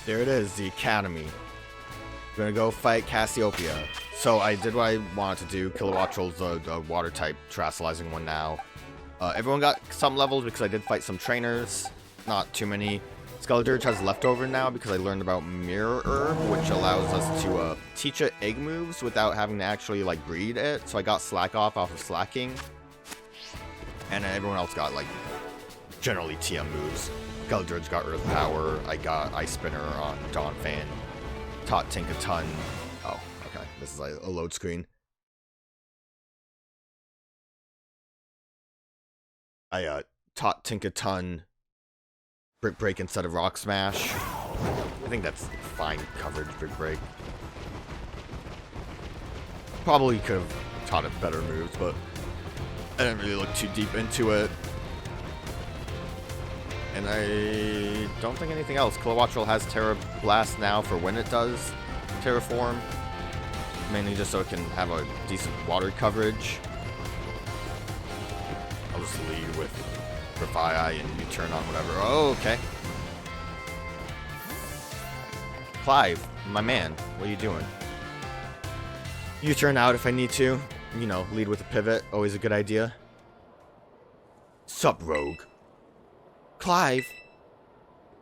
There it is, the Academy. We're gonna go fight Cassiopeia. So I did what I wanted to do. Kilowattrel's the water type terrestrializing one now. Everyone got some levels because I did fight some trainers. Not too many. Skeledirge has leftover now because I learned about Mirror Herb, which allows us to teach it egg moves without having to actually like breed it. So I got Slack off of slacking. And everyone else got like generally TM moves. Skeledirge got Earth Power. I got Ice Spinner on Donphan. Taught Tink a ton. Oh, okay. This is like a load screen. I taught Tink a ton Brick Break instead of Rock Smash. I think that's fine coverage, Brick Break. Probably could have taught it better moves, but I didn't really look too deep into it. And I don't think anything else. Kilowattrel has Terra Blast now for when it does Terraform. Mainly just so it can have a decent water coverage. I'll just lead with Grafai and U-turn on whatever. Oh, okay. Clive, my man, what are you doing? U-turn out if I need to. You know, lead with a pivot. Always a good idea. Sup, Rogue? Clive?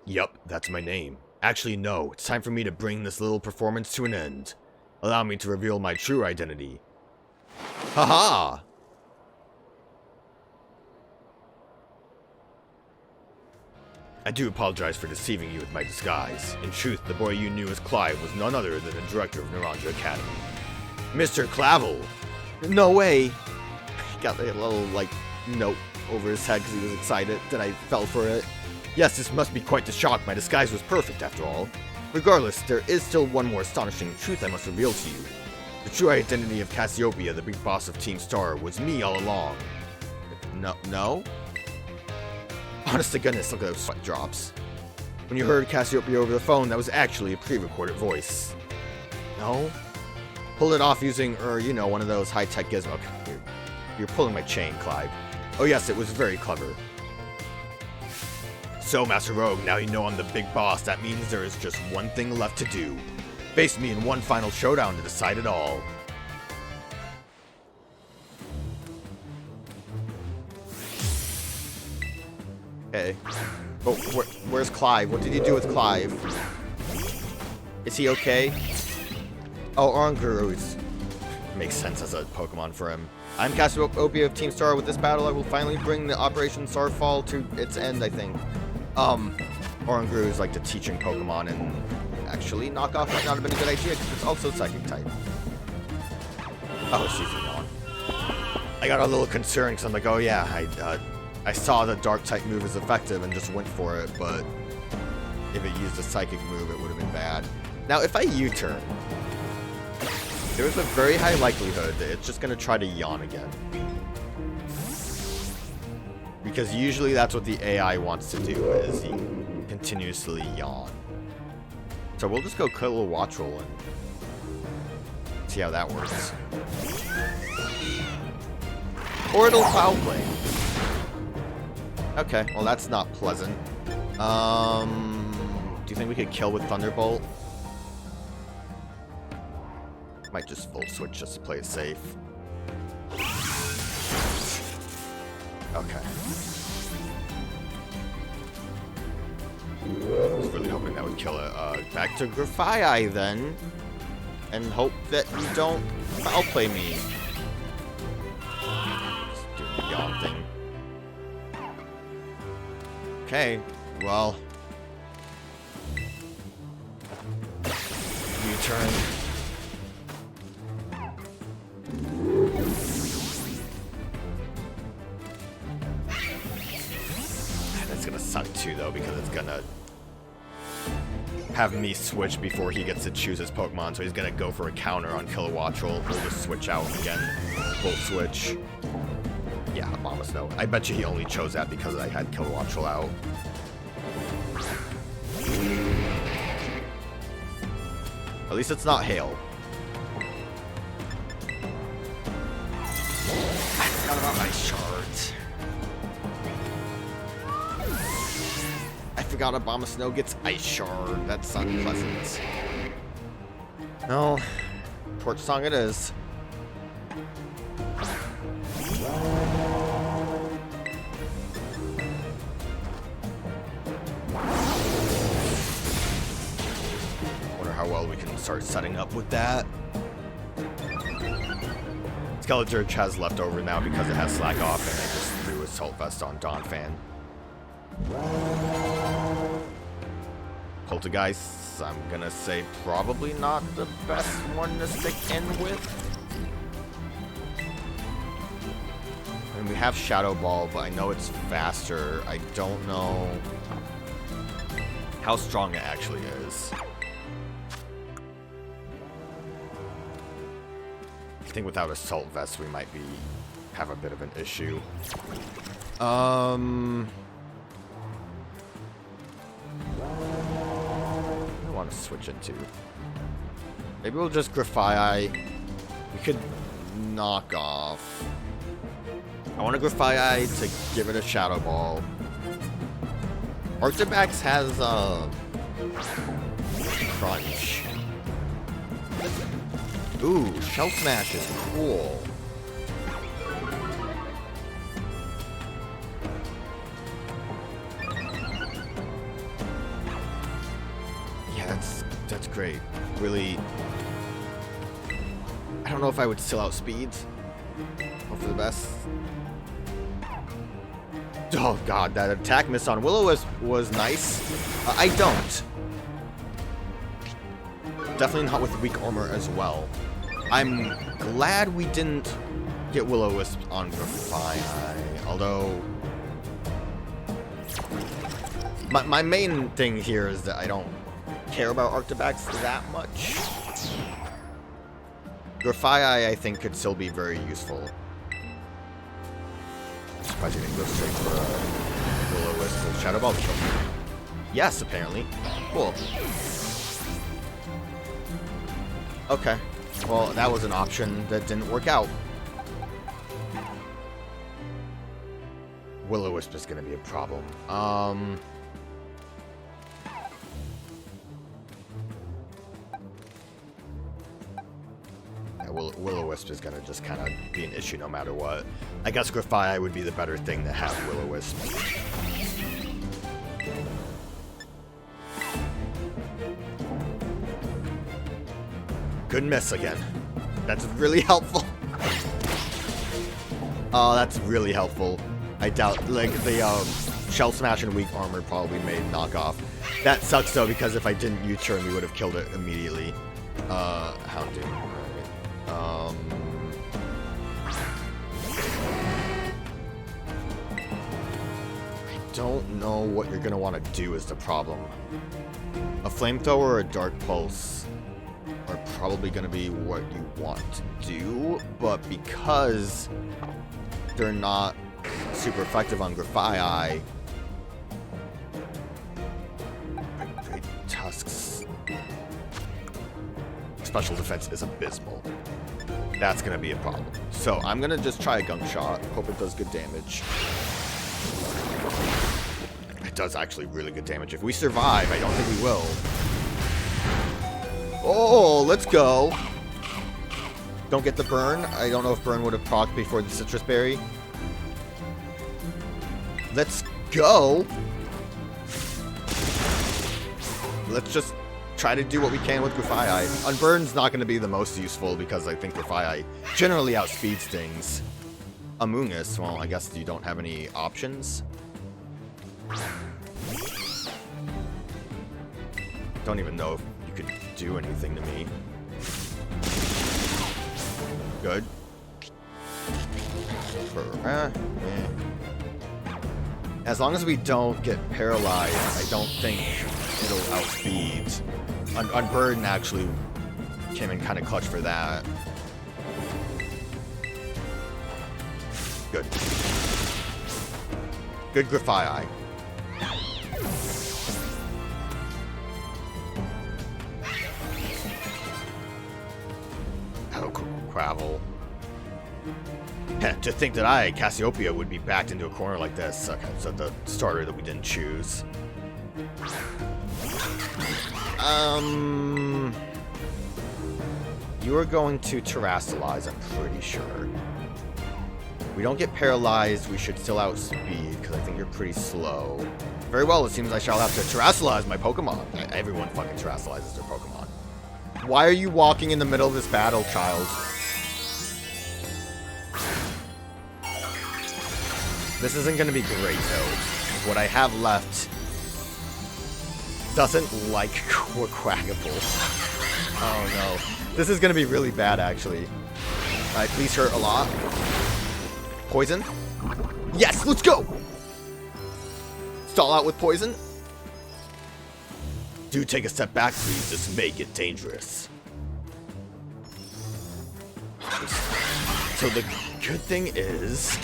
Yup, that's my name. Actually, no. It's time for me to bring this little performance to an end. Allow me to reveal my true identity. Haha! I do apologize for deceiving you with my disguise. In truth, the boy you knew as Clive was none other than the director of Naranja Academy. Mr. Clavel! No way! He got a little, like, note over his head because he was excited that I fell for it. Yes, this must be quite the shock. My disguise was perfect, after all. Regardless, there is still one more astonishing truth I must reveal to you. The true identity of Cassiopeia, the big boss of Team Star, was me all along. No? Honest to goodness, look at those sweat drops. When you heard Cassiopeia over the phone, that was actually a pre-recorded voice. No? Pull it off using, you know, one of those high-tech gizmos. Okay, you're pulling my chain, Clive. Oh yes, it was very clever. So, Master Rogue, now you know I'm the big boss. That means there is just one thing left to do. Face me in one final showdown to decide it all. Okay. Oh, where's Clive? What did you do with Clive? Is he okay? Oh, Oranguru makes sense as a Pokemon for him. I'm Cassiopeia of Team Star. With this battle, I will finally bring the Operation Starfall to its end, I think. Oranguru is like the teaching Pokemon, and actually, knockoff might not have been a good idea because it's also Psychic type. Oh, it's using on. I got a little concerned because I'm like, oh yeah, I saw the Dark type move is effective and just went for it, but if it used a Psychic move, it would have been bad. Now, if I U-turn, there's a very high likelihood that it's just going to try to yawn again. Because usually that's what the AI wants to do, is he continuously yawn. So we'll just go Kilowattrel and see how that works. Or it'll Foul Play. Okay, well that's not pleasant. Do you think we could kill with Thunderbolt? Might just full switch just to play it safe. Okay. I was really hoping that would kill it. Back to Grafai then. And hope that you don't foul play me. Just doing the yawn thing. Okay, well. U-turn. Gonna suck too though, because it's gonna have me switch before he gets to choose his Pokemon, so he's gonna go for a counter on Kilowattrel. We'll just switch out again. Full switch. Yeah, Abomasnow. No. I bet you he only chose that because I had Kilowattrel out. At least it's not Hail. I forgot about my shards. forgot Abomasnow gets Ice Shard. That's unpleasant. No, Torch Song it is. Wonder how well we can start setting up with that. Skeleturge has leftover now because it has Slack Off, and I just threw Assault Vest on Donphan. Poltergeist, I'm gonna say probably not the best one to stick in with. And we have Shadow Ball, but I know it's faster. I don't know how strong it actually is. I think without Assault Vest, we might have a bit of an issue. What do I want to switch into? Maybe we'll just Grafaiai. We could knock off. I want to Grafaiai to give it a Shadow Ball. Arctibax has Crunch. Ooh, Shell Smash is cool. Yeah, that's great. Really, I don't know if I would still outspeed. Hope for the best. Oh god, that attack miss on Will-O-Wisp was nice. I don't. Definitely not with weak armor as well. I'm glad we didn't get Will-O-Wisp on Grafaiai, although my main thing here is that I don't care about Arctibax that much. Grafaiai, I think, could still be very useful. Surprised you didn't go straight for Will-O-Wisp with Shadow Ball kill. Yes, apparently. Cool. Okay. Well, that was an option that didn't work out. Will-O-Wisp is going to be a problem. Yeah, Will-O-Wisp is going to just kind of be an issue no matter what. I guess Grafaiai would be the better thing to have Will-O-Wisp. Good miss again. That's really helpful. Oh, that's really helpful. I doubt, like, the Shell Smash and Weak Armor probably made knockoff. That sucks, though, because if I didn't U-turn, we would have killed it immediately. Houndoom. Right. I don't know what you're going to want to do is the problem. A Flamethrower or a Dark Pulse are probably going to be what you want to do, but because they're not super effective on Grafaiai, Great Tusk's special defense is abysmal. That's going to be a problem. So I'm going to just try a Gunk Shot, hope it does good damage. It does actually really good damage. If we survive, I don't think we will. Oh, let's go. Don't get the burn. I don't know if burn would have procced before the Citrus Berry. Let's go. Let's just try to do what we can with Grafaiai. Unburn's not going to be the most useful because I think Grafaiai generally outspeeds things. Amoonguss, well, I guess you don't have any options. Don't even know if you could do anything to me. Good. As long as we don't get paralyzed, I don't think it'll outspeed. Unburden actually came in kind of clutch for that. Good. Good Grafaiai. Gravel. To think that Cassiopeia, would be backed into a corner like this. Okay, so the starter that we didn't choose. You are going to Terrasilize, I'm pretty sure. We don't get paralyzed, we should still outspeed, because I think you're pretty slow. Very well, it seems I shall have to Terrasilize my Pokemon. Everyone fucking Terrasilizes their Pokemon. Why are you walking in the middle of this battle, child? This isn't going to be great, though. What I have left doesn't like Quackable. Oh, no. This is going to be really bad, actually. Alright, please hurt a lot. Poison? Yes, let's go! Stall out with poison. Do take a step back, please. This may get dangerous. So the good thing is...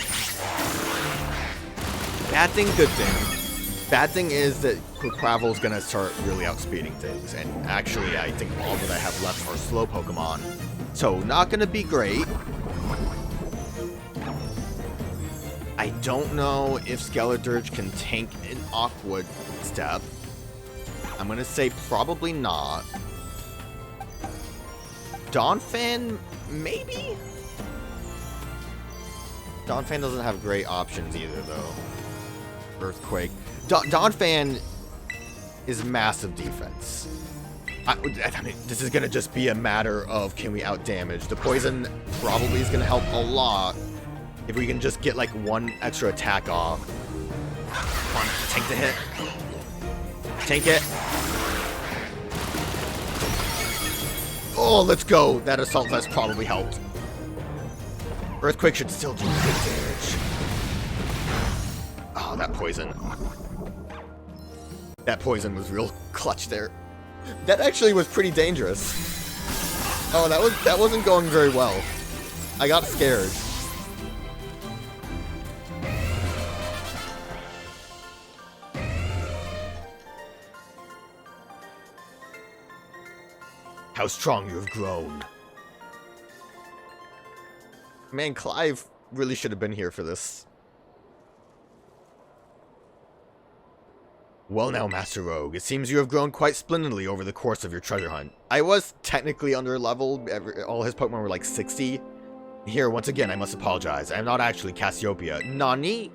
Bad thing, good thing. Bad thing is that Quackle's gonna start really outspeeding things. And actually, I think all that I have left are slow Pokemon. So, not gonna be great. I don't know if Skeledirge can tank an Aqua Step. I'm gonna say probably not. Donphan, maybe? Donphan doesn't have great options either, though. Earthquake. Donphan is massive defense. I mean, this is gonna just be a matter of can we outdamage. The poison probably is gonna help a lot. If we can just get like one extra attack off. Come on, tank the hit. Tank it. Oh, let's go. That Assault Vest probably helped. Earthquake should still do good damage. Oh, that poison. That poison was real clutch there. That actually was pretty dangerous. Oh, that wasn't going very well. I got scared. How strong you have grown. Man, Clive really should have been here for this. Well now, Master Rogue, it seems you have grown quite splendidly over the course of your treasure hunt. I was technically under-leveled. All his Pokemon were like 60. Here, once again, I must apologize. I am not actually Cassiopeia. Nani?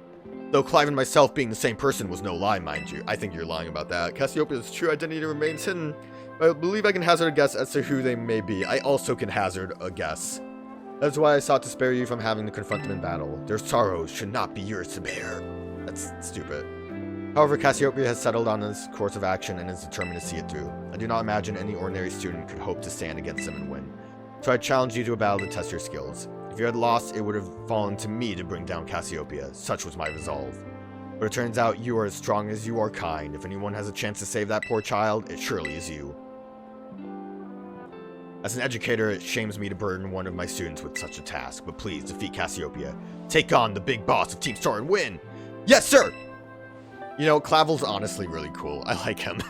Though Clive and myself being the same person was no lie, mind you. I think you're lying about that. Cassiopeia's true identity remains hidden. I believe I can hazard a guess as to who they may be. I also can hazard a guess. That's why I sought to spare you from having to confront them in battle. Their sorrows should not be yours to bear. That's stupid. However, Cassiopeia has settled on this course of action and is determined to see it through. I do not imagine any ordinary student could hope to stand against them and win. So I challenge you to a battle to test your skills. If you had lost, it would have fallen to me to bring down Cassiopeia. Such was my resolve. But it turns out you are as strong as you are kind. If anyone has a chance to save that poor child, it surely is you. As an educator, it shames me to burden one of my students with such a task, but please defeat Cassiopeia. Take on the big boss of Team Star and win! Yes, sir! You know, Clavel's honestly really cool. I like him.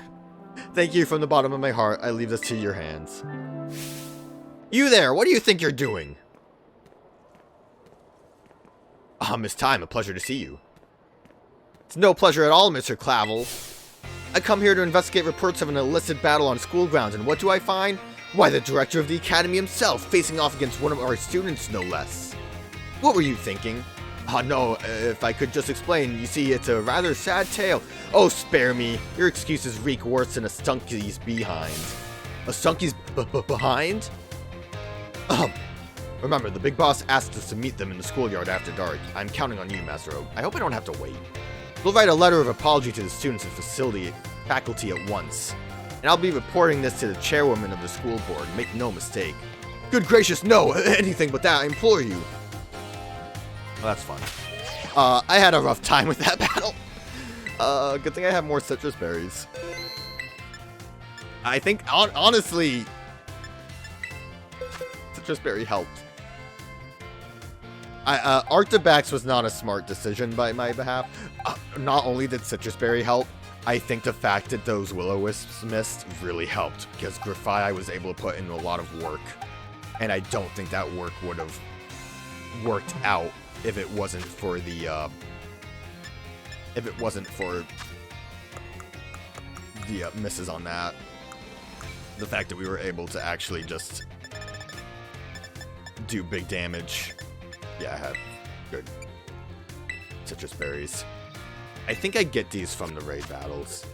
Thank you from the bottom of my heart. I leave this to your hands. You there! What do you think you're doing? Ah, Miss Time, a pleasure to see you. It's no pleasure at all, Mr. Clavel. I come here to investigate reports of an illicit battle on school grounds, and what do I find? Why, the director of the academy himself, facing off against one of our students, no less. What were you thinking? No, if I could just explain, you see, it's a rather sad tale. Oh, spare me. Your excuses reek worse than a stunky's behind. A stunky's behind? Remember, the big boss asked us to meet them in the schoolyard after dark. I'm counting on you, Master Rogue. I hope I don't have to wait. We'll write a letter of apology to the students and faculty at once. And I'll be reporting this to the chairwoman of the school board. Make no mistake. Good gracious, no! Anything but that, I implore you. Oh, that's fun. I had a rough time with that battle. Good thing I have more citrus berries. I think, honestly, citrus berry helped. Arctibax was not a smart decision by my behalf. Not only did citrus berry help, I think the fact that those Will-O-Wisps missed really helped, because Grafai was able to put in a lot of work, and I don't think that work would have worked out if it wasn't for the, the misses on that. The fact that we were able to actually just do big damage. Yeah, I have good citrus berries. I think I get these from the raid battles.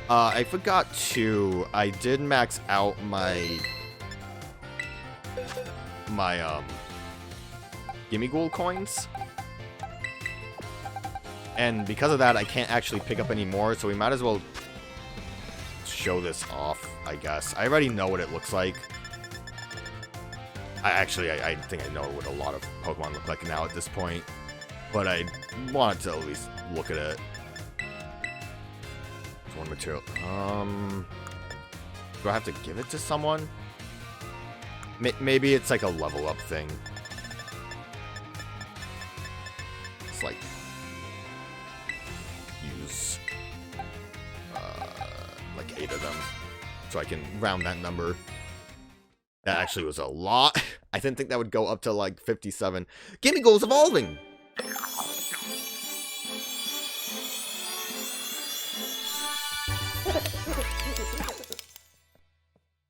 I forgot to... I did max out my Gimme Ghoul coins. And because of that, I can't actually pick up any more, so we might as well show this off, I guess. I already know what it looks like. I think I know what a lot of Pokemon look like now at this point. But I wanted to at least look at it. It's one material. Do I have to give it to someone? Maybe it's like a level up thing. It's like use like 8 of them, so I can round that number. That actually was a lot. I didn't think that would go up to like 57. Gimme Goals evolving!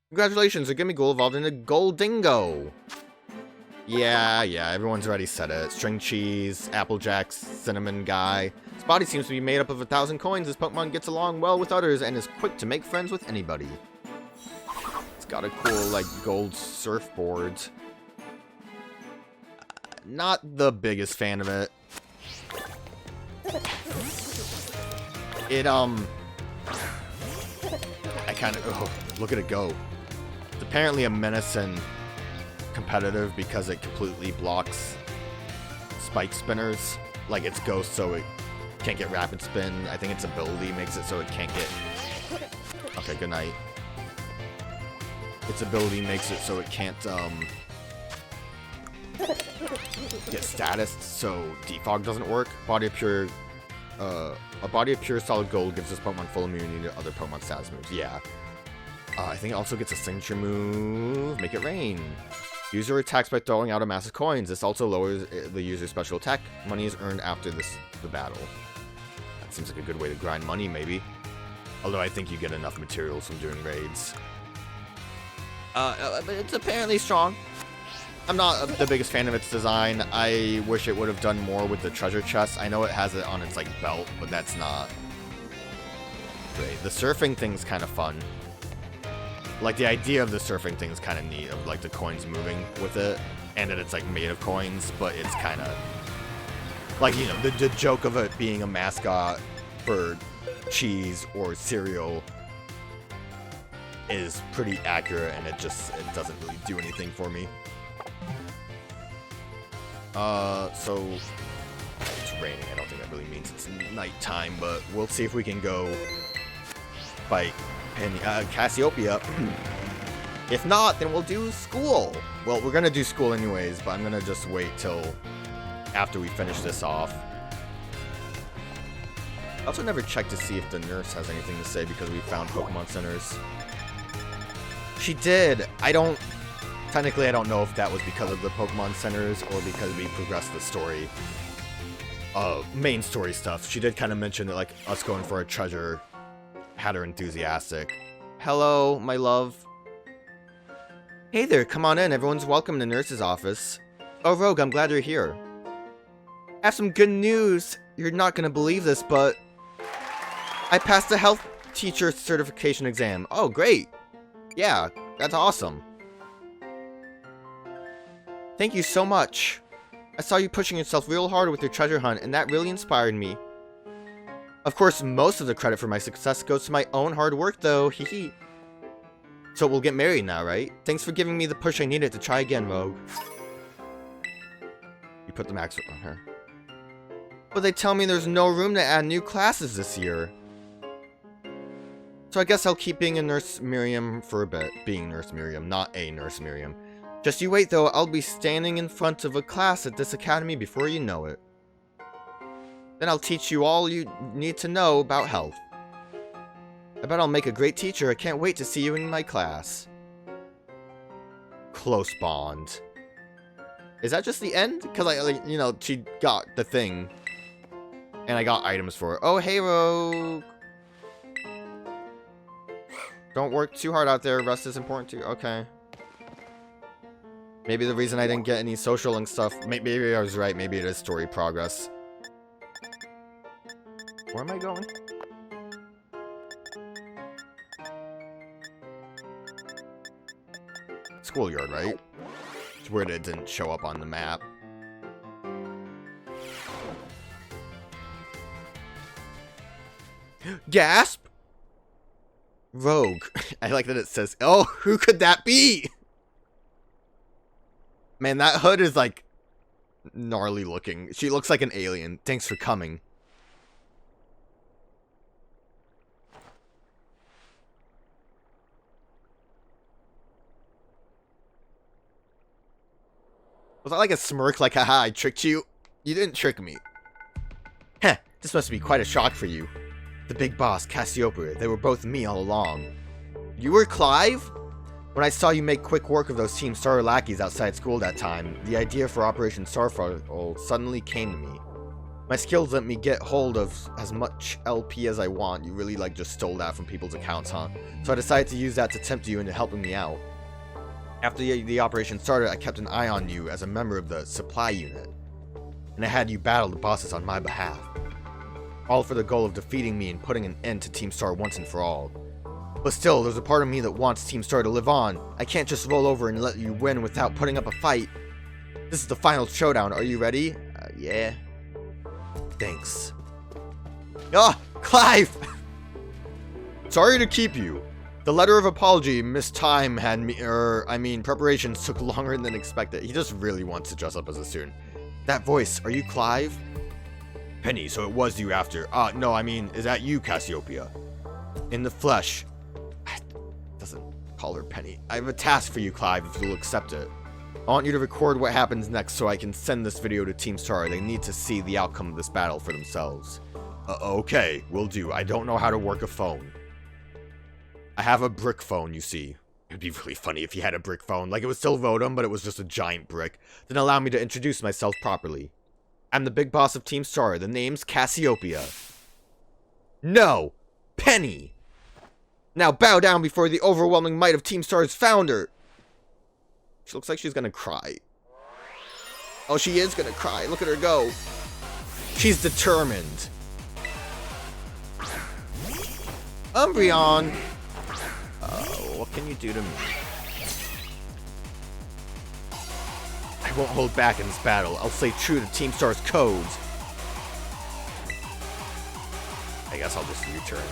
Congratulations, a Gimme Ghoul evolved into Goldingo! Yeah, everyone's already said it. String cheese, Applejack's cinnamon guy. His body seems to be made up of 1,000 coins. This Pokemon gets along well with others and is quick to make friends with anybody. It's got a cool, like, gold surfboard. Not the biggest fan of it. It, I kind of... Oh, look at it go. It's apparently a menace and competitive because it completely blocks spike spinners. Like, it's ghost, so it can't get rapid spin. I think its ability makes it so it can't get... Okay, good night. Its ability makes it so it can't, get status, so defog doesn't work. Body of pure... a body of pure solid gold gives this Pokemon full immunity to other Pokemon status moves. Yeah. I think it also gets a signature move, Make It Rain. User attacks by throwing out a mass of coins. This also lowers the user's special attack. Money is earned after the battle. That seems like a good way to grind money, maybe. Although I think you get enough materials from doing raids. But it's apparently strong. I'm not the biggest fan of its design. I wish it would have done more with the treasure chest. I know it has it on its like belt, but that's not great. The surfing thing's kind of fun. Like, the idea of the surfing thing is kind of neat, of, like, the coins moving with it, and that it's, like, made of coins, but it's kind of... Like, you know, the joke of it being a mascot for cheese or cereal is pretty accurate, and it doesn't really do anything for me. So... It's raining, I don't think that really means it's nighttime, but we'll see if we can go fight Cassiopeia. If not, then we'll do school. Well, we're gonna do school anyways, but I'm gonna just wait till after we finish this off. I also never checked to see if the nurse has anything to say because we found Pokemon centers. She did. Technically, I don't know if that was because of the Pokemon centers or because we progressed the story. Main story stuff. She did kind of mention that, like, us going for a treasure had her enthusiastic. Hello, my love. Hey there, come on in. Everyone's welcome to Nurse's office. Oh, Rogue, I'm glad you're here. I have some good news. You're not gonna believe this, but I passed the health teacher certification exam. Oh, great. Yeah, that's awesome. Thank you so much. I saw you pushing yourself real hard with your treasure hunt, and that really inspired me. Of course, most of the credit for my success goes to my own hard work, though. Hee. So we'll get married now, right? Thanks for giving me the push I needed to try again, Rogue. You put the max on her. But they tell me there's no room to add new classes this year. So I guess I'll keep being a Nurse Miriam for a bit. Being Nurse Miriam, not a Nurse Miriam. Just you wait, though. I'll be standing in front of a class at this academy before you know it. Then I'll teach you all you need to know about health. I bet I'll make a great teacher. I can't wait to see you in my class. Close bond. Is that just the end? Because, you know, she got the thing. And I got items for her. Oh, hey, Rogue. Don't work too hard out there. Rest is important too. Okay. Maybe the reason I didn't get any social link stuff. Maybe I was right. Maybe it is story progress. Where am I going? Schoolyard, right? It's weird it didn't show up on the map. Gasp! Rogue. I like that it says, oh, who could that be? Man, that hood is like gnarly looking. She looks like an alien. Thanks for coming. Was that like a smirk like, haha, I tricked you? You didn't trick me. Heh, this must be quite a shock for you. The big boss, Cassiopeia, they were both me all along. You were Clive? When I saw you make quick work of those Team Star lackeys outside school that time, the idea for Operation Starfall suddenly came to me. My skills let me get hold of as much LP as I want. You really like just stole that from people's accounts, huh? So I decided to use that to tempt you into helping me out. After the operation started, I kept an eye on you as a member of the supply unit. And I had you battle the bosses on my behalf. All for the goal of defeating me and putting an end to Team Star once and for all. But still, there's a part of me that wants Team Star to live on. I can't just roll over and let you win without putting up a fight. This is the final showdown. Are you ready? Yeah. Thanks. Ah, Clive! Sorry to keep you. The letter of apology, mistime had me, preparations took longer than expected. He just really wants to dress up as a student. That voice, are you Clive? Penny, so it was you after. No, is that you, Cassiopeia? In the flesh. Doesn't call her Penny. I have a task for you, Clive, if you'll accept it. I want you to record what happens next so I can send this video to Team Star. They need to see the outcome of this battle for themselves. Okay, will do. I don't know how to work a phone. I have a brick phone, you see. It'd be really funny if you had a brick phone. Like, it would still Votem, but it was just a giant brick. Then allow me to introduce myself properly. I'm the big boss of Team Star. The name's Cassiopeia. No! Penny! Now bow down before the overwhelming might of Team Star's founder! She looks like she's gonna cry. Oh, she is gonna cry. Look at her go. She's determined. Umbreon! What can you do to me? I won't hold back in this battle. I'll stay true to Team Star's codes. I guess I'll just U-turn him.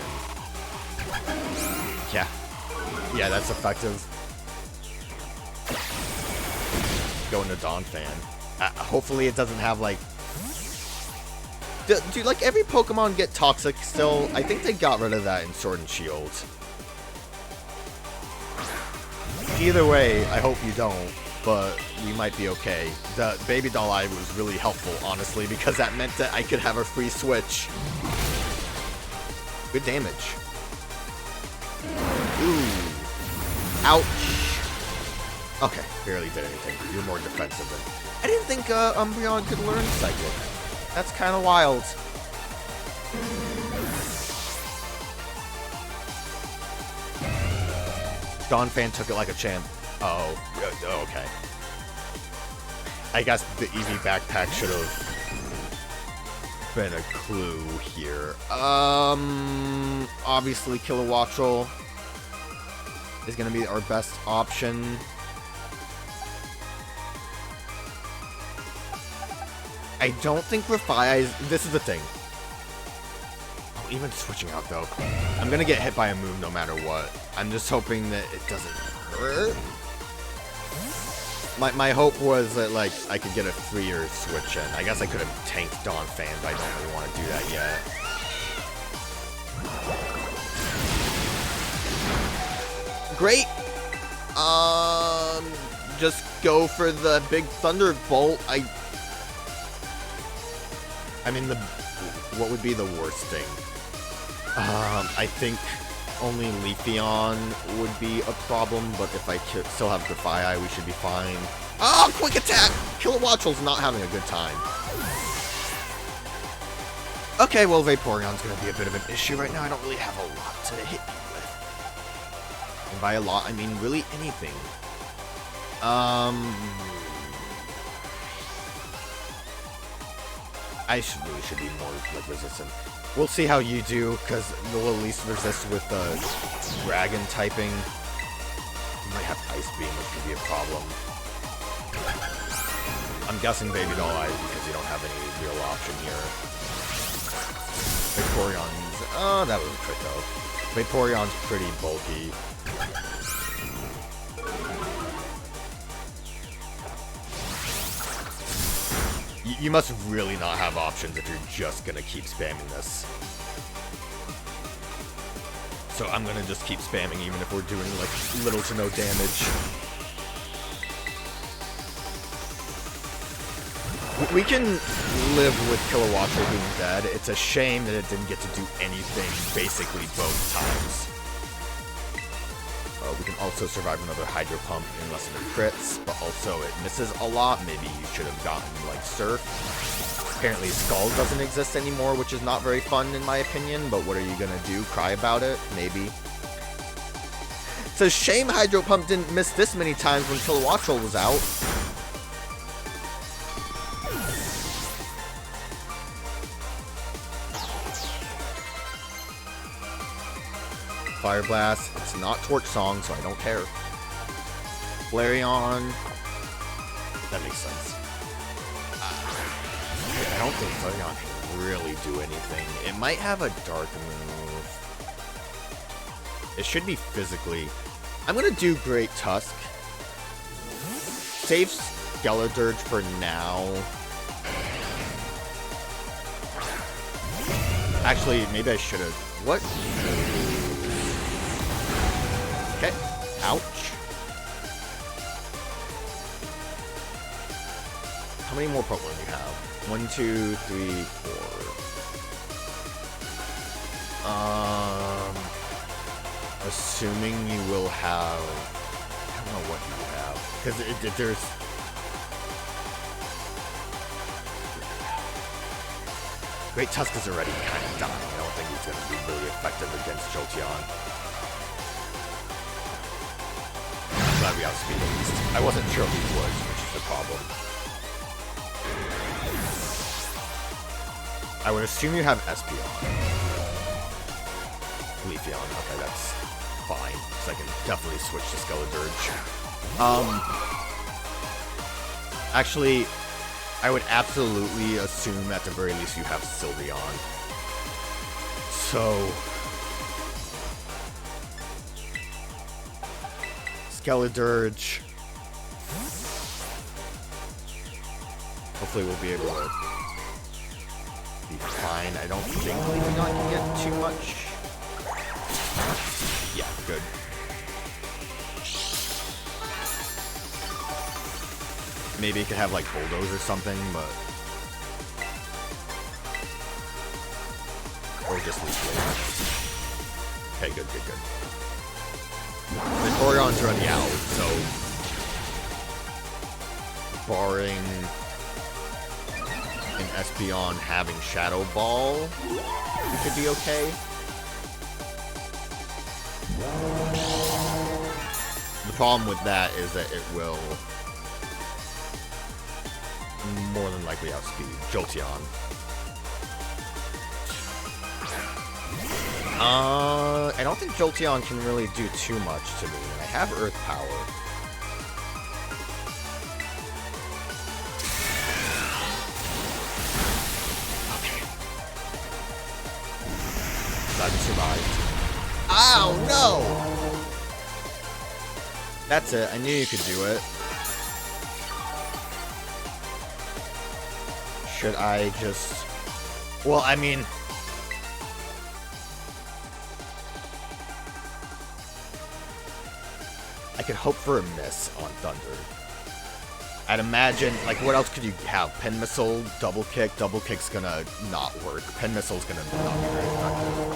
Yeah, that's effective. Going to Donphan. Hopefully it doesn't have, like... Do like, every Pokemon get toxic still? I think they got rid of that in Sword and Shield. Either way, I hope you don't, but we might be okay. The Baby Doll Eye was really helpful, honestly, because that meant that I could have a free switch. Good damage. Ooh. Ouch. Okay, barely did anything. You're more defensive than... I didn't think Umbreon could learn Psychic. That's kind of wild. Donphan took it like a champ. Oh, okay. I guess the Eevee backpack should have been a clue here. Obviously Kilowattrel is going to be our best option. I don't think Refai is... This is the thing. Oh, even switching out, though. I'm going to get hit by a move no matter what. I'm just hoping that it doesn't hurt. My hope was that, like, I could get a freer switch in. I guess I could have tanked Donphan, but I don't really want to do that yet. Great. Just go for the big Thunderbolt. What would be the worst thing? I think only Leafeon would be a problem, but if I still have Defy, we should be fine. Oh, quick attack! Kilowattrel's not having a good time. Okay, well, Vaporeon's gonna be a bit of an issue right now. I don't really have a lot to hit you with. And by a lot, I mean really anything. I really should be more like resistant. We'll see how you do, because you'll at least resist with the dragon typing. You might have Ice Beam, which could be a problem. I'm guessing Baby Doll Eyes because you don't have any real option here. Vaporeon's... Oh, that was a crit though. Vaporeon's pretty bulky. You must really not have options if you're just gonna keep spamming this. So I'm gonna just keep spamming even if we're doing like little to no damage. We can live with Kilowattrel being dead. It's a shame that it didn't get to do anything basically both times. We can also survive another Hydro Pump unless it crits, but also it misses a lot. Maybe you should have gotten like Surf. Apparently Skull doesn't exist anymore, which is not very fun in my opinion, but what are you gonna do? Cry about it? Maybe. It's a shame Hydro Pump didn't miss this many times when Kilowattrel was out. Fire Blast. It's not Torch Song, so I don't care. Flareon. That makes sense. I don't think Flareon can really do anything. It might have a Dark move. It should be physically. I'm gonna do Great Tusk. Save Skeledirge for now. Actually, maybe I should have. What? Okay. Ouch. How many more Pokemon do you have? 1, 2, 3, 4. Assuming you will have... I don't know what you have. Because there's... Great Tusk is already kind of dying. I don't think he's going to be really effective against Jolteon. Glad we outspeed at least. I wasn't sure if he was, which is the problem. I would assume you have Espeon. Leafeon, okay, that's fine. So I can definitely switch to Skeledirge. Actually, I would absolutely assume at the very least you have Sylveon. So... Skeledirge. Hopefully we'll be able to be fine. I don't think Leafeon can get too much. Yeah, good. Maybe it could have like Bulldoze or something, but... Or just Leafeon. Okay, good, good, good. The Koraidon's already out, so barring an Espeon having Shadow Ball, we could be okay. The problem with that is that it will more than likely outspeed Jolteon. I don't think Jolteon can really do too much to me. I have Earth Power. Okay. Glad we survived. Ow, no! That's it. I knew you could do it. Should I just... Well, I mean... I could hope for a miss on Thunder. I'd imagine, like, what else could you have? Pen Missile, Double Kick. Double Kick's gonna not work. Pen Missile's gonna not be very effective.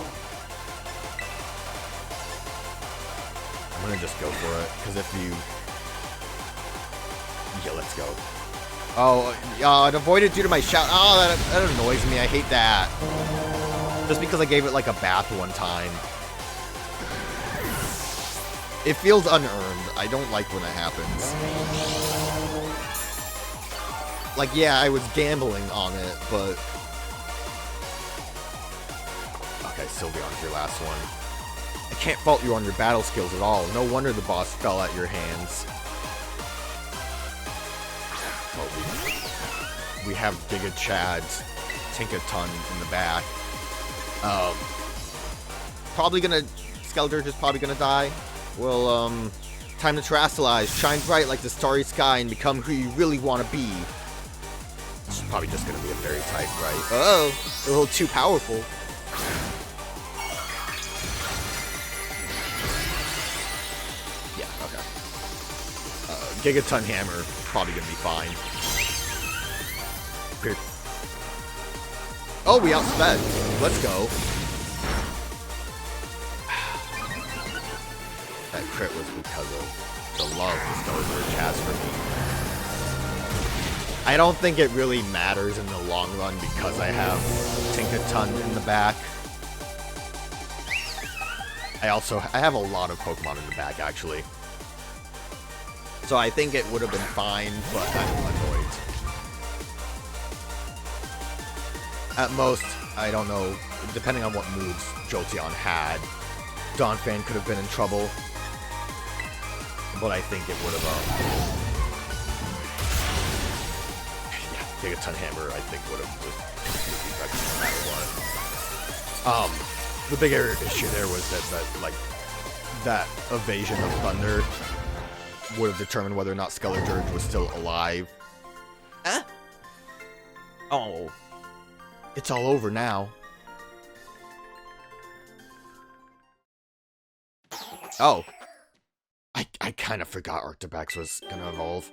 I'm gonna just go for it, because if you... Yeah, let's go. Oh, it avoided due to my shout. Oh, that annoys me. I hate that. Just because I gave it, like, a bath one time. It feels unearned. I don't like when that happens. Like, yeah, I was gambling on it, but... Okay, Sylveon's your last one. I can't fault you on your battle skills at all. No wonder the boss fell at your hands. Oh, we have Giga Chad's Tinkaton in the back. Probably gonna... Skeletor is probably gonna die. Well, time to terrestrialize. Shine bright like the starry sky and become who you really want to be. This is probably just gonna be a fairy type, right? Oh, a little too powerful. Yeah, okay. Gigaton Hammer, probably gonna be fine. Here. Oh, we outsped. Let's go. That crit was because of the love the Skeletor has for me. I don't think it really matters in the long run because I have Tinkaton in the back. I have a lot of Pokemon in the back, actually. So I think it would have been fine, but I'm annoyed. At most, I don't know, depending on what moves Jolteon had, Donphan could have been in trouble. But I think it would have, yeah, Gigaton Hammer, I think, would have completely wrecked no matter what. The bigger issue there was that evasion of Thunder would have determined whether or not Skeletor was still alive. Eh? Oh. It's all over now. Oh. I kind of forgot Arctobax was gonna evolve.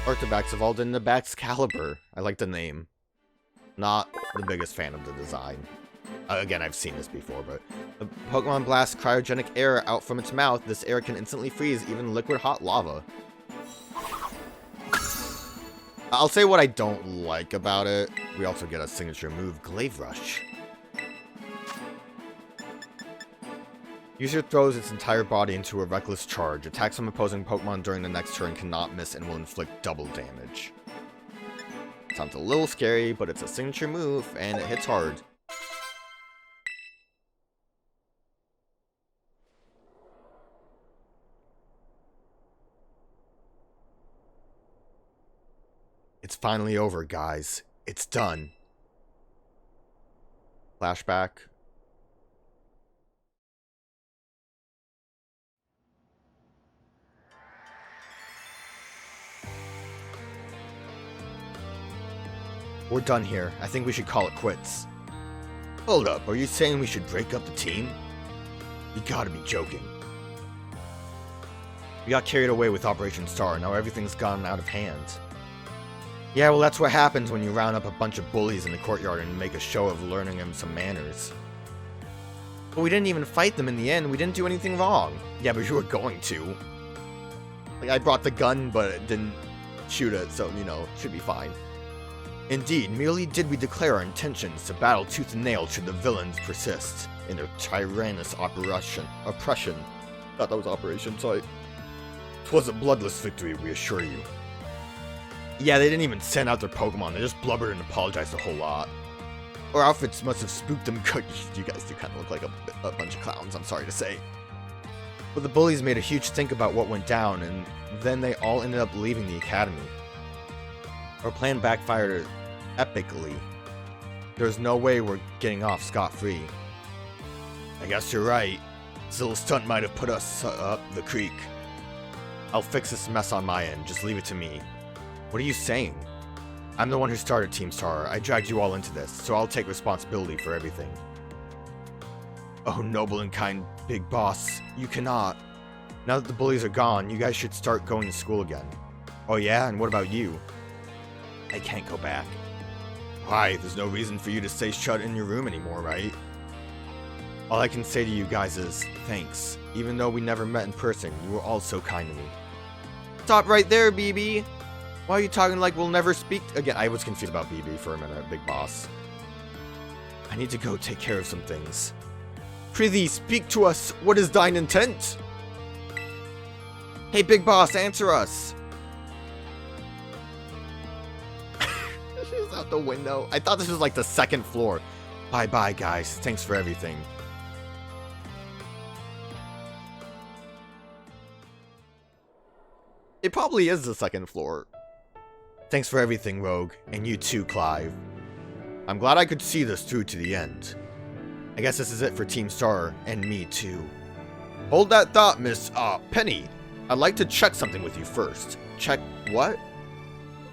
Arctobax evolved into Baxcalibur. I like the name. Not the biggest fan of the design. Again, I've seen this before, but... The Pokemon blasts cryogenic air out from its mouth. This air can instantly freeze even liquid hot lava. I'll say what I don't like about it. We also get a signature move, Glaive Rush. User throws its entire body into a reckless charge. Attacks from opposing Pokemon during the next turn cannot miss and will inflict double damage. Sounds a little scary, but it's a signature move, and it hits hard. It's finally over, guys. It's done. Flashback. We're done here. I think we should call it quits. Hold up, are you saying we should break up the team? You gotta be joking. We got carried away with Operation Star, now everything's gone out of hand. Yeah, well that's what happens when you round up a bunch of bullies in the courtyard and make a show of learning them some manners. But we didn't even fight them in the end, we didn't do anything wrong. Yeah, but you were going to. Like, I brought the gun, but it didn't shoot it, so, you know, should be fine. Indeed, merely did we declare our intentions to battle tooth and nail should the villains persist in their tyrannous oppression. Thought that was Operation, sorry. 'Twas a bloodless victory, we assure you. Yeah, they didn't even send out their Pokemon, they just blubbered and apologized a whole lot. Our outfits must have spooked them good. You guys do kind of look like a bunch of clowns, I'm sorry to say. But the bullies made a huge stink about what went down, and then they all ended up leaving the academy. Our plan backfired epically. There's no way we're getting off scot-free. I guess you're right. This little stunt might have put us up the creek. I'll fix this mess on my end, just leave it to me. What are you saying? I'm the one who started Team Star. I dragged you all into this, so I'll take responsibility for everything. Oh, noble and kind big boss, you cannot. Now that the bullies are gone, you guys should start going to school again. Oh yeah, and what about you? I can't go back. Why? There's no reason for you to stay shut in your room anymore, right? All I can say to you guys is, thanks. Even though we never met in person, you were all so kind to me. Stop right there, BB! Why are you talking like we'll never speak again? I was confused about BB for a minute, Big Boss. I need to go take care of some things. Prithee, speak to us. What is thine intent? Hey, Big Boss, answer us. She's out the window. I thought this was like the second floor. Bye-bye, guys. Thanks for everything. It probably is the second floor. Thanks for everything, Rogue. And you too, Clive. I'm glad I could see this through to the end. I guess this is it for Team Star, and me too. Hold that thought, Miss, Penny. I'd like to check something with you first. Check what?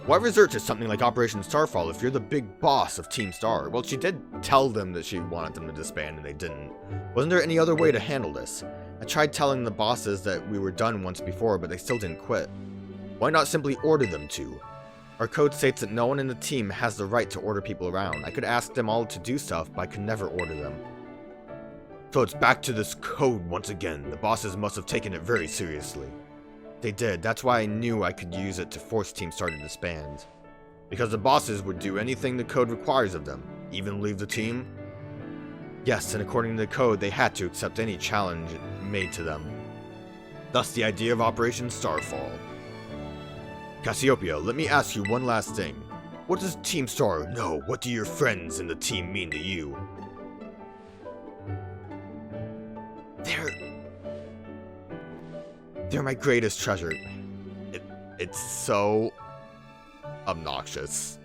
Why resort to something like Operation Starfall if you're the big boss of Team Star? Well, she did tell them that she wanted them to disband and they didn't. Wasn't there any other way to handle this? I tried telling the bosses that we were done once before, but they still didn't quit. Why not simply order them to? Our code states that no one in the team has the right to order people around. I could ask them all to do stuff, but I could never order them. So it's back to this code once again. The bosses must have taken it very seriously. They did. That's why I knew I could use it to force Team Star to disband. Because the bosses would do anything the code requires of them, even leave the team. Yes, and according to the code, they had to accept any challenge made to them. Thus the idea of Operation Starfall. Cassiopeia, let me ask you one last thing. What does Team Star know? What do your friends in the team mean to you? They're my greatest treasure. It's so obnoxious.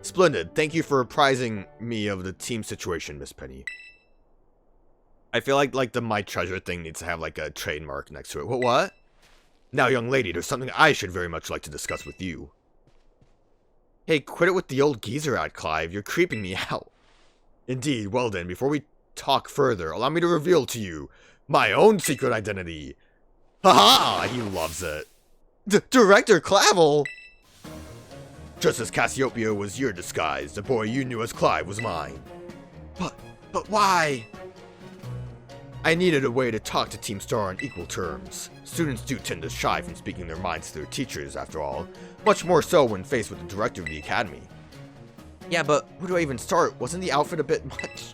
Splendid. Thank you for apprising me of the team situation, Miss Penny. I feel like the my treasure thing needs to have like a trademark next to it. What? Now, young lady, there's something I should very much like to discuss with you. Hey, quit it with the old geezer out, Clive. You're creeping me out. Indeed. Well then, before we talk further, allow me to reveal to you my own secret identity. Haha! He loves it. Director Clavel! Just as Cassiopeia was your disguise, the boy you knew as Clive was mine. But why? I needed a way to talk to Team Star on equal terms. Students do tend to shy from speaking their minds to their teachers, after all. Much more so when faced with the director of the academy. Yeah, but where do I even start? Wasn't the outfit a bit much?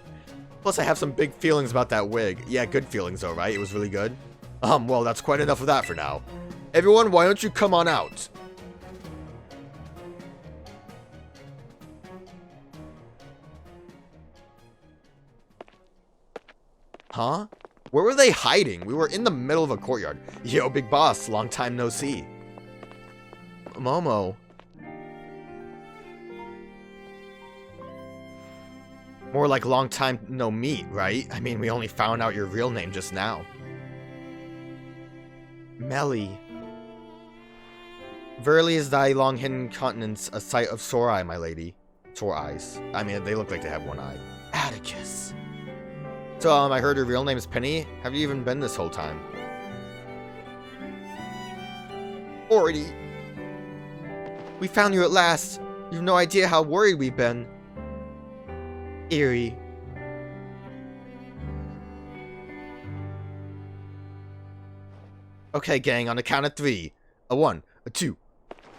Plus, I have some big feelings about that wig. Yeah, good feelings though, right? It was really good. Well, that's quite enough of that for now. Everyone, why don't you come on out? Huh? Where were they hiding? We were in the middle of a courtyard. Yo, Big Boss, long time no see. Momo. More like long time no meet, right? I mean, we only found out your real name just now. Melly. Verily is thy long hidden countenance a sight of sore eye, my lady. Sore eyes. I mean, they look like they have one eye. Atticus. So, I heard your real name is Penny. Have you even been this whole time? Already. We found you at last. You've no idea how worried we've been. Eerie. Okay, gang, on the count of 3. A 1, a 2.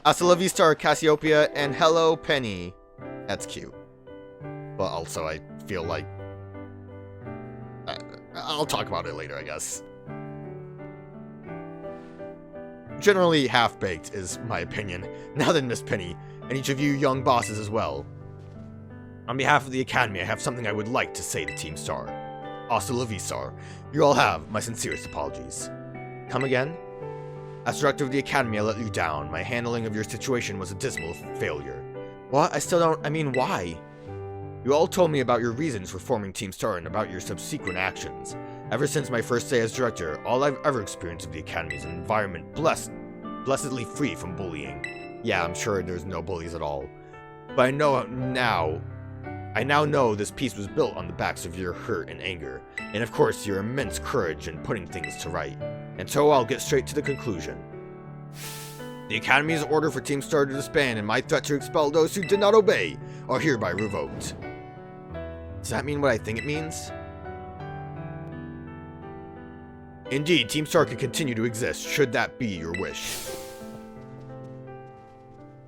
Hasta la vista, Cassiopeia, and hello, Penny. That's cute. But also, I feel like... I'll talk about it later, I guess. Generally half-baked is my opinion. Now then, Miss Penny, and each of you young bosses as well. On behalf of the Academy, I have something I would like to say to Team Star. Hasta la vista. You all have my sincerest apologies. Come again? As director of the Academy, I let you down. My handling of your situation was a dismal failure. What? I still don't... I mean, why? You all told me about your reasons for forming Team Star and about your subsequent actions. Ever since my first day as director, all I've ever experienced of the Academy is an environment blessedly free from bullying. Yeah, I'm sure there's no bullies at all. But I now know this peace was built on the backs of your hurt and anger, and of course your immense courage in putting things to right. And so I'll get straight to the conclusion. The Academy's order for Team Star to disband and my threat to expel those who did not obey are hereby revoked. Does that mean what I think it means? Indeed, Team Star can continue to exist, should that be your wish.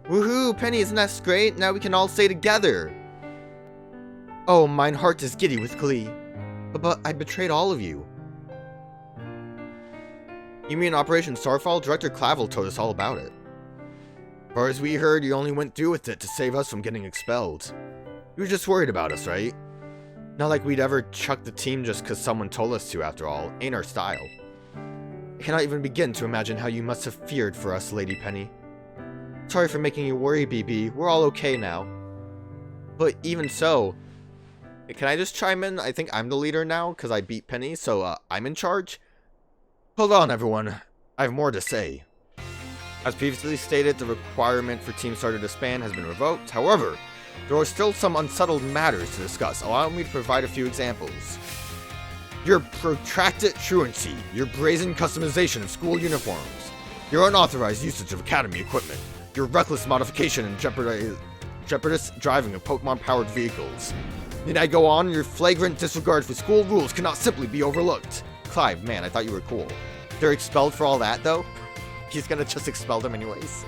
Woohoo, Penny, isn't that great? Now we can all stay together. Oh, mine heart is giddy with glee. But I betrayed all of you. You mean Operation Starfall? Director Clavel told us all about it. As far as we heard, you only went through with it to save us from getting expelled. You were just worried about us, right? Not like we'd ever chuck the team just because someone told us to, after all. Ain't our style. I cannot even begin to imagine how you must have feared for us, Lady Penny. Sorry for making you worry, BB. We're all okay now. But even so, can I just chime in? I think I'm the leader now because I beat Penny, so I'm in charge. Hold on, everyone. I have more to say. As previously stated, the requirement for Team Star to disband has been revoked. However, there are still some unsettled matters to discuss. Allow me to provide a few examples. Your protracted truancy, your brazen customization of school uniforms, your unauthorized usage of academy equipment, your reckless modification and jeopardous driving of Pokemon-powered vehicles. Need I go on? Your flagrant disregard for school rules cannot simply be overlooked. Clive, man, I thought you were cool. They're expelled for all that, though? He's gonna just expel them anyways.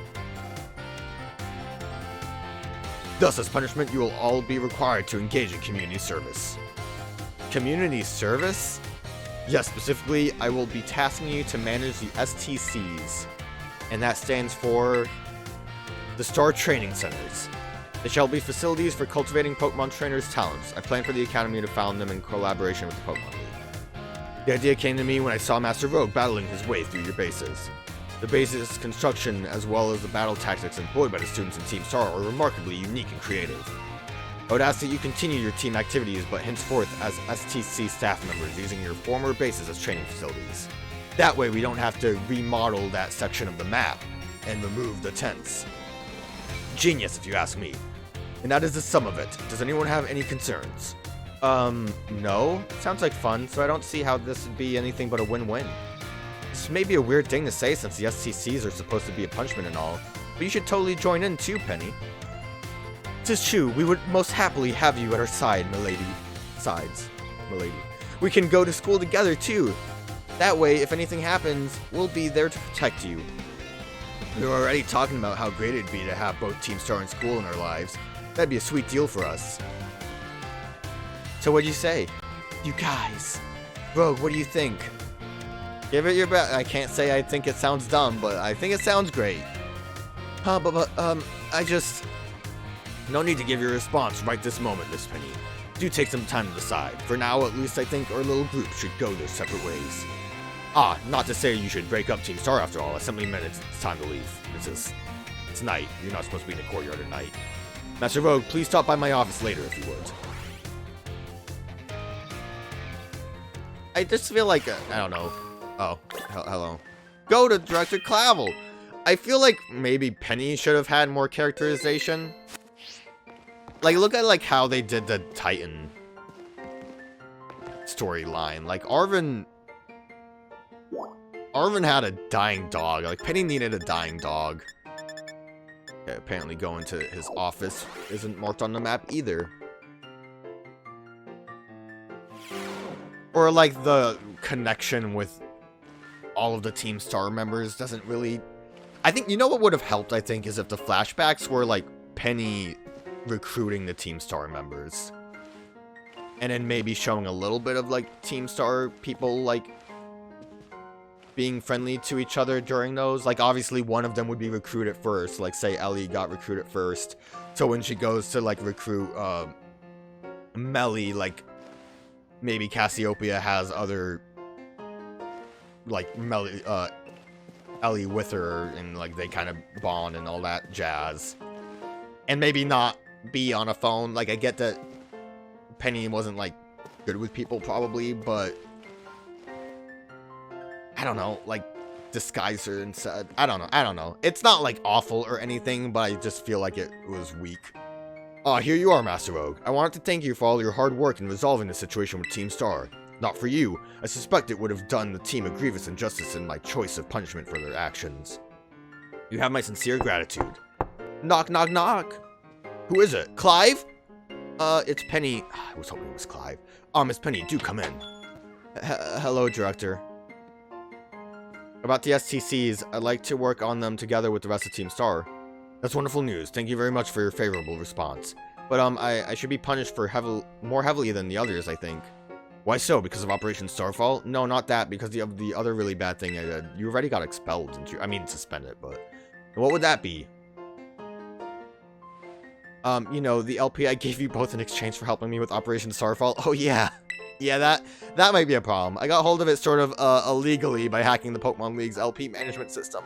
Thus, as punishment, you will all be required to engage in community service. Community service? Yes, specifically, I will be tasking you to manage the STCs. And that stands for the Star Training Centers. They shall be facilities for cultivating Pokemon trainers' talents. I plan for the Academy to found them in collaboration with the Pokemon League. The idea came to me when I saw Master Rogue battling his way through your bases. The base's construction, as well as the battle tactics employed by the students in Team Star, are remarkably unique and creative. I would ask that you continue your team activities, but henceforth as STC staff members, using your former bases as training facilities. That way we don't have to remodel that section of the map and remove the tents. Genius, if you ask me. And that is the sum of it. Does anyone have any concerns? No. Sounds like fun, so I don't see how this would be anything but a win-win. This may be a weird thing to say since the STCs are supposed to be a punishment and all, but you should totally join in too, Penny. 'Tis true, we would most happily have you at our side, milady. Milady. We can go to school together too. That way, if anything happens, we'll be there to protect you. We were already talking about how great it'd be to have both Team Star and school in our lives. That'd be a sweet deal for us. So what'd you say? You guys. Rogue, what do you think? Give it your best. I can't say I think it sounds dumb, but I think it sounds great. I just... No need to give your response right this moment, Miss Penny. Do take some time to decide. For now, at least I think our little group should go their separate ways. Not to say you should break up Team Star after all. I simply meant it's time to leave. It's night. You're not supposed to be in the courtyard at night. Master Rogue, please stop by my office later if you would. I just feel like, I don't know. Oh, hello. Go to Director Clavel. I feel like maybe Penny should have had more characterization. Like, look at like how they did the Titan storyline. Like, Arvin had a dying dog. Like, Penny needed a dying dog. Okay, apparently going to his office isn't marked on the map either. Or, like, the connection with all of the Team Star members doesn't really... I think, you know what would have helped, I think, is if the flashbacks were, like, Penny recruiting the Team Star members. And then maybe showing a little bit of, like, Team Star people, like, being friendly to each other during those. Like, obviously, one of them would be recruited first. Like, say, Ellie got recruited first. So when she goes to, like, recruit, Melly, like, maybe Cassiopeia has other, like, Melly, Ellie with her, and, like, they kind of bond and all that jazz. And maybe not be on a phone. Like, I get that Penny wasn't, like, good with people, probably, but... I don't know, like, disguise her and said, I don't know. It's not, like, awful or anything, but I just feel like it was weak. Here you are, Master Rogue. I wanted to thank you for all your hard work in resolving the situation with Team Star. Not for you, I suspect it would have done the team a grievous injustice in my choice of punishment for their actions. You have my sincere gratitude. Knock, knock, knock. Who is it? Clive? It's Penny. I was hoping it was Clive. Miss Penny, do come in. Hello, Director. About the STCs, I'd like to work on them together with the rest of Team Star. That's wonderful news. Thank you very much for your favorable response. But, I should be punished for more heavily than the others, I think. Why so? Because of Operation Starfall? No, not that. Because of the other really bad thing I did. You already got expelled, didn't you? I mean, suspended, but... What would that be? You know, the LP I gave you both in exchange for helping me with Operation Starfall? Oh, yeah. Yeah, that might be a problem. I got hold of it sort of, illegally by hacking the Pokemon League's LP management system.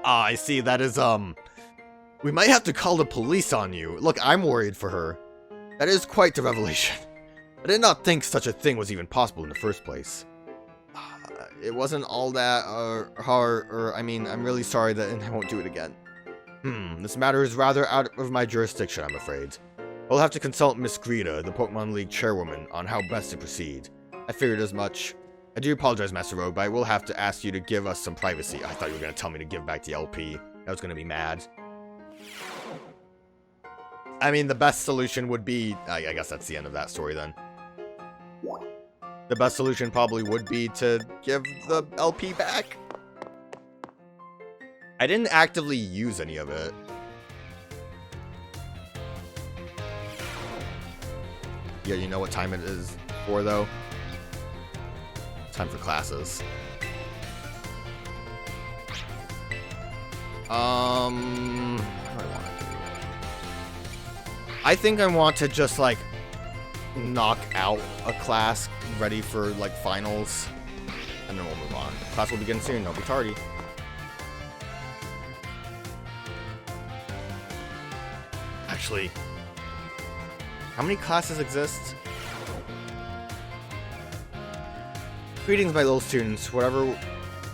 Ah, I see. That is, we might have to call the police on you. Look, I'm worried for her. That is quite the revelation. I did not think such a thing was even possible in the first place. It wasn't all that, I mean, I'm really sorry that and I won't do it again. This matter is rather out of my jurisdiction, I'm afraid. I'll have to consult Miss Greta, the Pokemon League chairwoman, on how best to proceed. I figured as much. I do apologize, Master Rogue, but I will have to ask you to give us some privacy. I thought you were going to tell me to give back the LP. I was going to be mad. I mean, the best solution would be... I guess that's the end of that story, then. The best solution probably would be to give the LP back. I didn't actively use any of it. Yeah, you know what time it is for, though? Time for classes. What do I want to do? I think I want to just, like, knock out a class ready for, like, finals. And then we'll move on. Class will begin soon. Don't be tardy. Actually, how many classes exist? Greetings, my little students. Whatever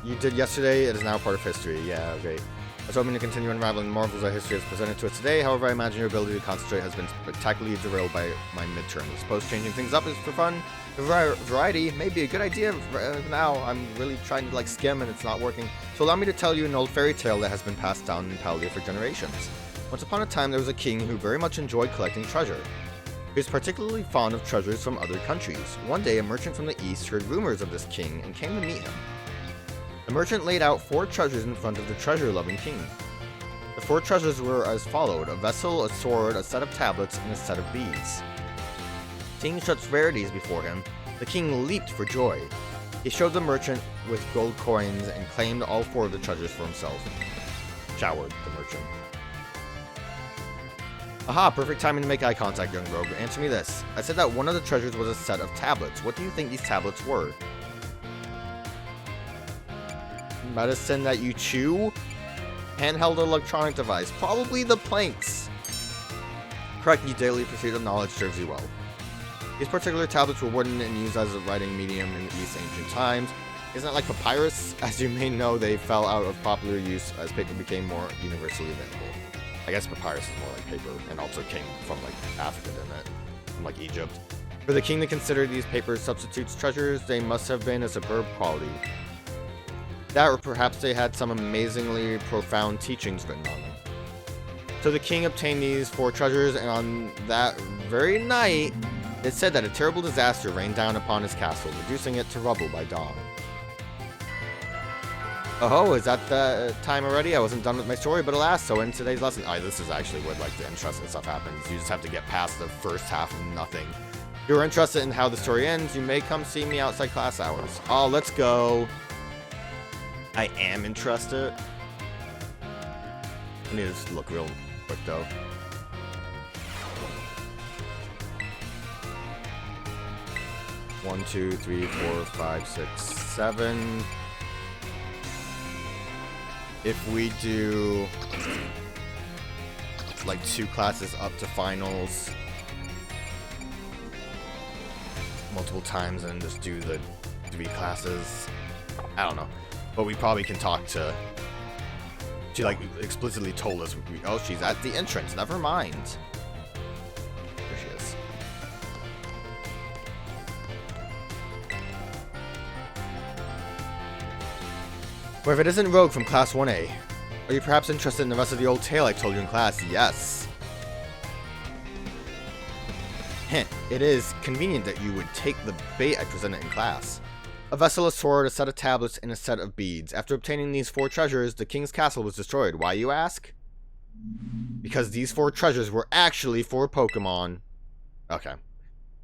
you did yesterday, it is now part of history. Yeah, great. I was hoping to continue unraveling the marvels our history has presented to us today. However, I imagine your ability to concentrate has been spectacularly derailed by my midterm. I suppose changing things up is for fun. Variety may be a good idea now. I'm really trying to, like, skim and it's not working. So allow me to tell you an old fairy tale that has been passed down in Paldea for generations. Once upon a time, there was a king who very much enjoyed collecting treasure. He was particularly fond of treasures from other countries. One day, a merchant from the east heard rumors of this king and came to meet him. The merchant laid out 4 treasures in front of the treasure-loving king. The 4 treasures were as followed: a vessel, a sword, a set of tablets, and a set of beads. Seeing such rarities before him, the king leaped for joy. He showed the merchant with gold coins and claimed all 4 of the treasures for himself. Showered the merchant. Aha, perfect timing to make eye contact, young rogue. Answer me this. I said that one of the treasures was a set of tablets. What do you think these tablets were? Medicine that you chew? Handheld electronic device. Probably the planks. Correct, your daily pursuit of knowledge serves you well. These particular tablets were wooden and used as a writing medium in these ancient times. Isn't it like papyrus? As you may know, they fell out of popular use as paper became more universally available. I guess papyrus is more like paper, and also came from, like, Africa, didn't it? From, like, Egypt. For the king to consider these paper substitutes treasures, they must have been a superb quality. That, or perhaps they had some amazingly profound teachings written on them. So the king obtained these 4 treasures, and on that very night, it said that a terrible disaster rained down upon his castle, reducing it to rubble by dawn. Oh, is that the time already? I wasn't done with my story, but alas, so in today's lesson... this is actually where, like, the interesting stuff happens. You just have to get past the first half of nothing. If you're interested in how the story ends, you may come see me outside class hours. Oh, let's go. I am interested. I need to just look real quick, though. One, 2, 3, 4, 5, 6, 7... If we do, like, 2 classes up to finals multiple times and just do the 3 classes, I don't know. But we probably can talk to... She, like, explicitly told us, oh, she's at the entrance, never mind. There she is. Or if it isn't Rogue from Class 1A, are you perhaps interested in the rest of the old tale I told you in class? Yes. Hint, it is convenient that you would take the bait I presented in class. A vessel, a sword, a set of tablets, and a set of beads. After obtaining these 4 treasures, the king's castle was destroyed. Why, you ask? Because these 4 treasures were actually 4 Pokemon. Okay.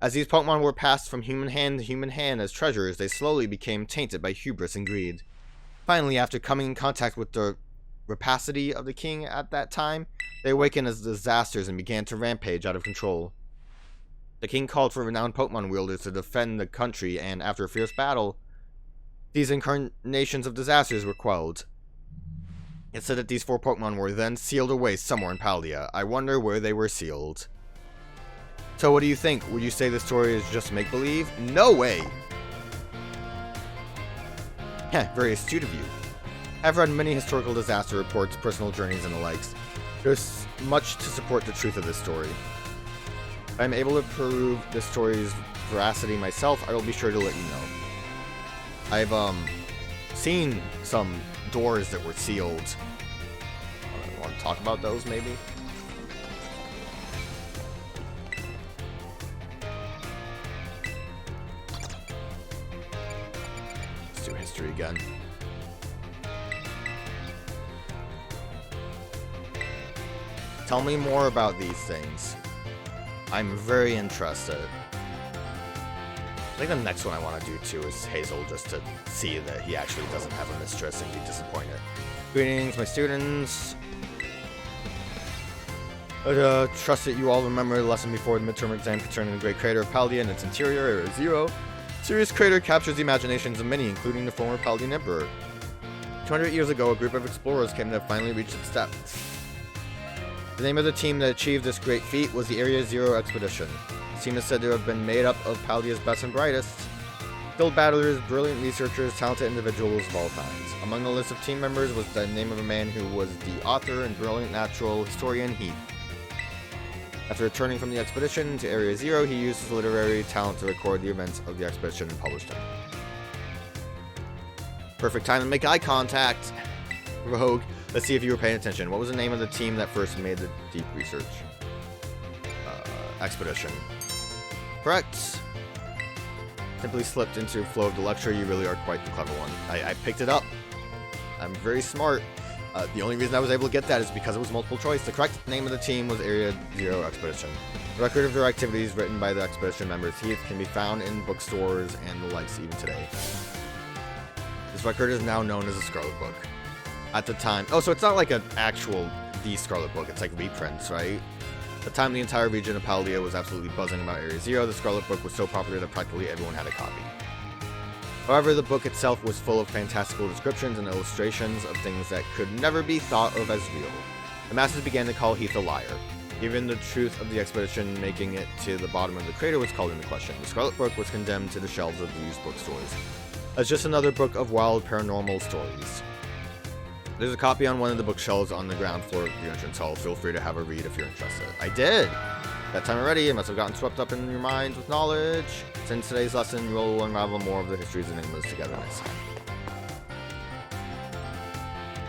As these Pokemon were passed from human hand to human hand as treasures, they slowly became tainted by hubris and greed. Finally, after coming in contact with the rapacity of the king at that time, they awakened as disasters and began to rampage out of control. The king called for renowned Pokemon wielders to defend the country, and after a fierce battle, these incarnations of disasters were quelled. It said that these 4 Pokemon were then sealed away somewhere in Paldea. I wonder where they were sealed. So what do you think? Would you say the story is just make-believe? No way! Heh, very astute of you. I've read many historical disaster reports, personal journeys, and the likes. There's much to support the truth of this story. If I'm able to prove this story's veracity myself, I will be sure to let you know. I've, seen some doors that were sealed. Want to talk about those, maybe? Let's do history again. Tell me more about these things. I'm very interested. I think the next one I want to do too is Hazel, just to see that he actually doesn't have a mistress and be disappointed. Greetings, my students. I trust that you all remember the lesson before the midterm exam concerning the Great Crater of Paldea and its interior, Area Zero. Serious crater captures the imaginations of many, including the former Paldean Emperor. 200 years ago, a group of explorers came to finally reach its depths. The name of the team that achieved this great feat was the Area Zero Expedition. The team is said to have been made up of Paldea's best and brightest, skilled battlers, brilliant researchers, talented individuals of all kinds. Among the list of team members was the name of a man who was the author and brilliant natural historian Heath. After returning from the expedition to Area Zero, he used his literary talent to record the events of the expedition and published them. Perfect time to make eye contact. Rogue, let's see if you were paying attention. What was the name of the team that first made the deep research? Expedition. Correct. Simply slipped into the flow of the lecture. You really are quite the clever one. I picked it up. I'm very smart. The only reason I was able to get that is because it was multiple choice. The correct name of the team was Area Zero Expedition. The record of their activities written by the expedition members Heath can be found in bookstores and the likes even today. This record is now known as the Scarlet Book. At the time, oh, so it's not like an actual The Scarlet Book, it's like reprints, right? At the time, the entire region of Paldea was absolutely buzzing about Area Zero. The Scarlet Book was so popular that practically everyone had a copy. However, the book itself was full of fantastical descriptions and illustrations of things that could never be thought of as real. The masses began to call Heath a liar. Even the truth of the expedition making it to the bottom of the crater was called into question. The Scarlet Book was condemned to the shelves of used bookstores as just another book of wild paranormal stories. There's a copy on one of the bookshelves on the ground floor of the entrance hall. Feel free to have a read if you're interested. I did! That time already, I must have gotten swept up in your minds with knowledge. Since today's lesson, you will unravel more of the histories and enigmas together next time.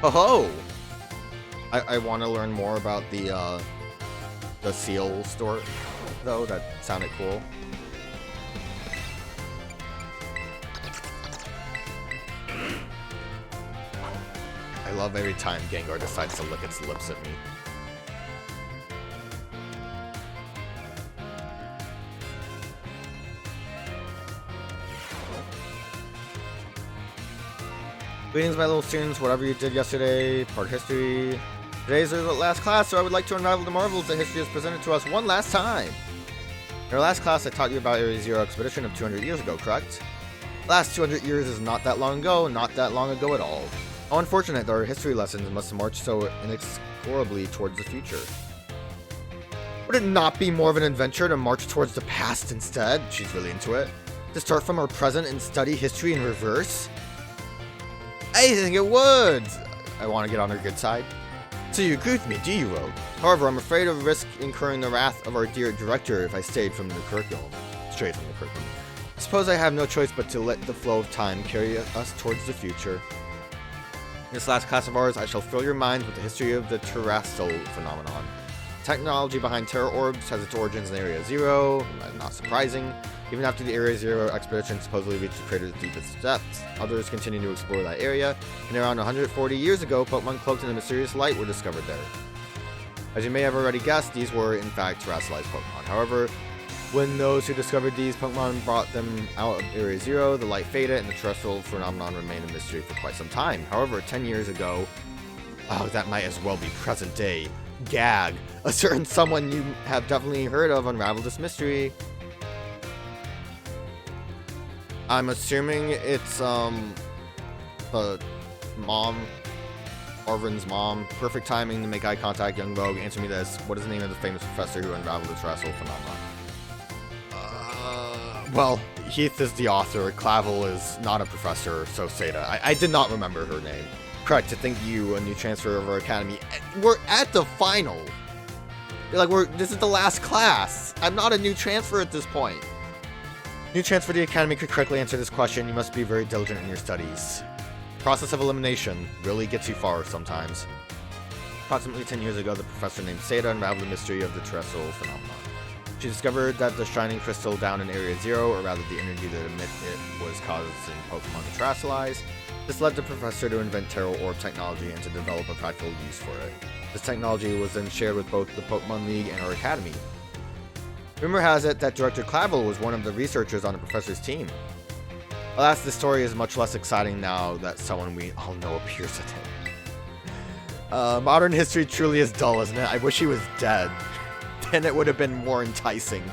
Oh-ho! I want to learn more about the seal store, though. That sounded cool. I love every time Gengar decides to lick its lips at me. Greetings, my little students. Whatever you did yesterday, part history. Today's the last class, so I would like to unravel the marvels that history has presented to us one last time. In our last class, I taught you about Area Zero Expedition of 200 years ago, correct? The last 200 years is not that long ago at all. How unfortunate that our history lessons must march so inexorably towards the future. Would it not be more of an adventure to march towards the past instead? She's really into it. To start from our present and study history in reverse? I think it would! I want to get on her good side. So you agree with me, do you, Rogue? However, I'm afraid of risk incurring the wrath of our dear director if I stayed from the curriculum. Straight from the curriculum. I suppose I have no choice but to let the flow of time carry us towards the future. In this last class of ours, I shall fill your minds with the history of the terrestrial phenomenon. The technology behind terror orbs has its origins in Area Zero, not surprising. Even after the Area Zero expedition supposedly reached the crater's deepest depths, others continue to explore that area, and around 140 years ago, Pokemon cloaked in a mysterious light were discovered there. As you may have already guessed, these were in fact terrestrialized Pokemon. However, when those who discovered these Pokemon brought them out of Area Zero, the light faded and the terrestrial phenomenon remained a mystery for quite some time. However, 10 years ago, oh, that might as well be present day, gag, a certain someone you have definitely heard of unraveled this mystery. I'm assuming it's, the mom, Arvin's mom. Perfect timing to make eye contact, young rogue. Answer me this. What is the name of the famous professor who unraveled the terrestrial phenomenon? Well, Heath is the author. Clavel is not a professor, so Seda. I did not remember her name. Correct, to think you, a new transfer of our academy. We're at the final. This is the last class. I'm not a new transfer at this point. New transfer to the academy could correctly answer this question. You must be very diligent in your studies. Process of elimination really gets you far sometimes. Approximately 10 years ago, the professor named Seda unraveled the mystery of the terrestrial phenomenon. She discovered that the shining crystal down in Area Zero, or rather the energy that emit it, was causing Pokemon to terrestrialize. This led the professor to invent Terra Orb technology and to develop a practical use for it. This technology was then shared with both the Pokemon League and our academy. Rumor has it that Director Clavel was one of the researchers on the professor's team. Alas, this story is much less exciting now that someone we all know appears at it. Modern history truly is dull, isn't it? I wish he was dead. Then it would have been more enticing.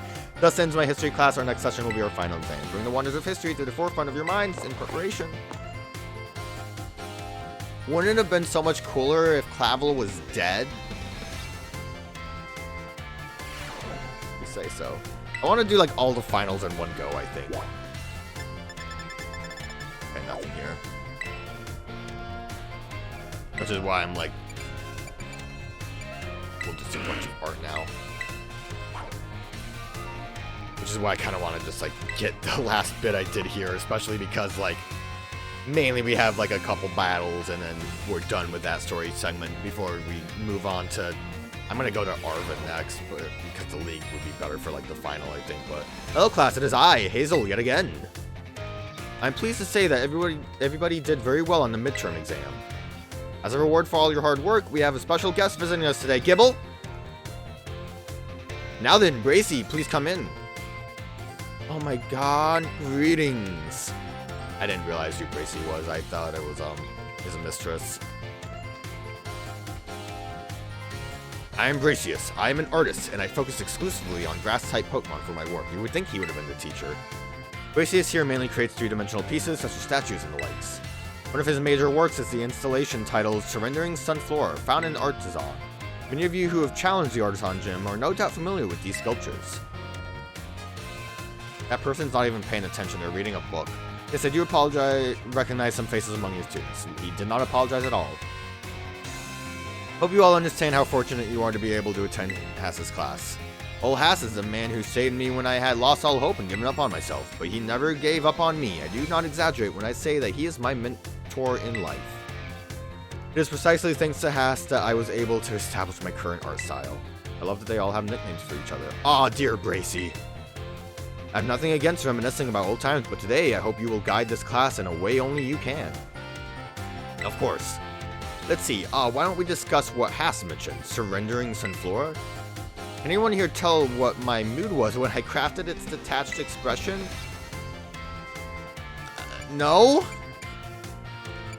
Thus ends my history class. Our next session will be our final exam. Bring the wonders of history to the forefront of your minds in preparation. Wouldn't it have been so much cooler if Clavel was dead? You say so. I want to do like all the finals in one go, I think. Okay, nothing here. Which is why I'm like, we'll just do a bunch of art now. Which is why I kind of want to just like get the last bit I did here, especially because like mainly we have like a couple battles and then we're done with that story segment before we move on to, I'm going to go to Arvin next, but because the league would be better for like the final, I think. But hello class, it is I, Hazel, yet again. I'm pleased to say that everybody did very well on the midterm exam. As a reward for all your hard work, we have a special guest visiting us today. Gibble? Now then, Bracy, please come in. Oh my god, greetings. I didn't realize who Bracy was. I thought it was, his mistress. I am Bracius. I am an artist, and I focus exclusively on grass-type Pokemon for my work. You would think he would have been the teacher. Bracius here mainly creates three-dimensional pieces, such as statues and the likes. One of his major works is the installation titled Surrendering Sunflora, found in Artisan. Many of you who have challenged the Artisan Gym are no doubt familiar with these sculptures. That person's not even paying attention, they're reading a book. Yes, I do apologize, recognize some faces among your students. He did not apologize at all. Hope you all understand how fortunate you are to be able to attend Hass's class. Old Hass is the man who saved me when I had lost all hope and given up on myself, but he never gave up on me. I do not exaggerate when I say that he is my mentor in life. It is precisely thanks to Hass that I was able to establish my current art style. I love that they all have nicknames for each other. Aw, dear Bracy. I have nothing against reminiscing about old times, but today I hope you will guide this class in a way only you can. Of course. Let's see, why don't we discuss what Hass mentioned, surrendering Sunflora? Can anyone here tell what my mood was when I crafted its detached expression? No?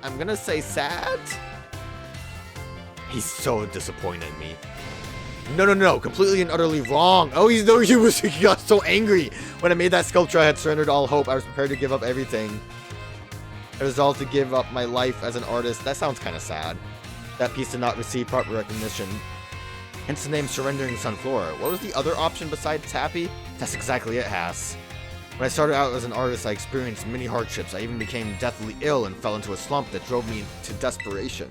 I'm gonna say sad? He's so disappointed in me. No, completely and utterly wrong. Oh, he got so angry. When I made that sculpture, I had surrendered all hope. I was prepared to give up everything. I resolved to give up my life as an artist. That sounds kind of sad. That piece did not receive proper recognition. Hence the name Surrendering Sunflora. What was the other option besides happy? That's exactly it, Hass. When I started out as an artist, I experienced many hardships. I even became deathly ill and fell into a slump that drove me to desperation.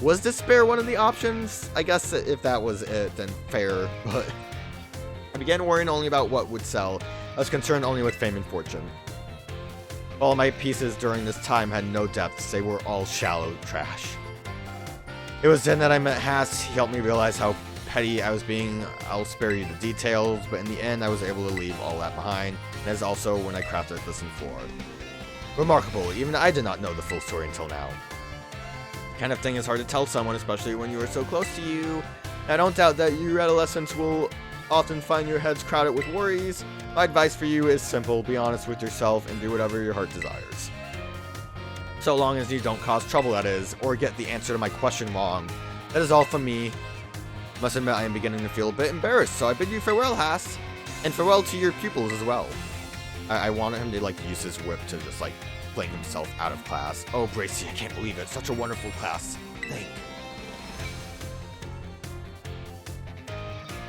Was despair one of the options? I guess if that was it, then fair, but I began worrying only about what would sell. I was concerned only with fame and fortune. All my pieces during this time had no depths. They were all shallow trash. It was then that I met Hass. He helped me realize how petty I was being. I'll spare you the details, but in the end, I was able to leave all that behind. And that's also when I crafted this Sunflora. Remarkable. Even I did not know the full story until now. Kind of thing is hard to tell someone, especially when you are so close to you. I don't doubt that you adolescents will often find your heads crowded with worries. My advice for you is simple: be honest with yourself and do whatever your heart desires. So long as you don't cause trouble, that is, or get the answer to my question wrong. That is all from me. Must admit, I am beginning to feel a bit embarrassed, so I bid you farewell, Haas. And farewell to your pupils as well. I wanted him to, like, use his whip to just, like, fling himself out of class. Oh, Bracy, I can't believe it. Such a wonderful class.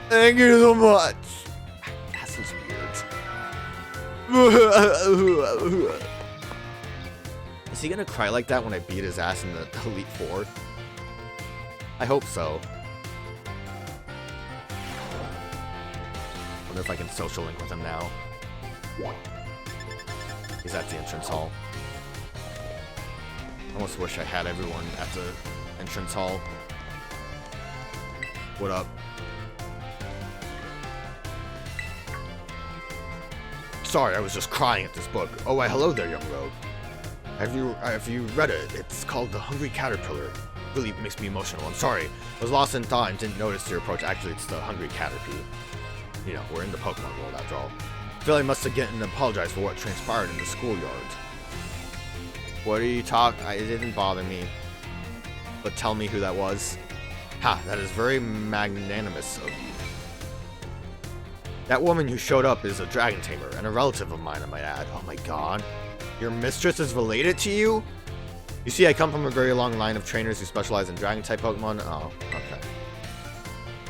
Thank you so much. That's just weird. Is he gonna cry like that when I beat his ass in the Elite Four? I hope so. Wonder if I can social link with him now. He's at the entrance hall. I almost wish I had everyone at the entrance hall. What up? Sorry, I was just crying at this book. Oh, why, hello there, young rogue. Have you read it? It's called The Hungry Caterpillar. Really makes me emotional. I'm sorry. I was lost in thought and didn't notice your approach. Actually, it's The Hungry Caterpie. You know, we're in the Pokemon world after all. I feel I must have gotten and apologize for what transpired in the schoolyard. What are you talking? It didn't bother me. But tell me who that was. Ha, that is very magnanimous of you. That woman who showed up is a dragon tamer, and a relative of mine, I might add. Oh my god. Your mistress is related to you? You see, I come from a very long line of trainers who specialize in dragon-type Pokemon. Oh, okay.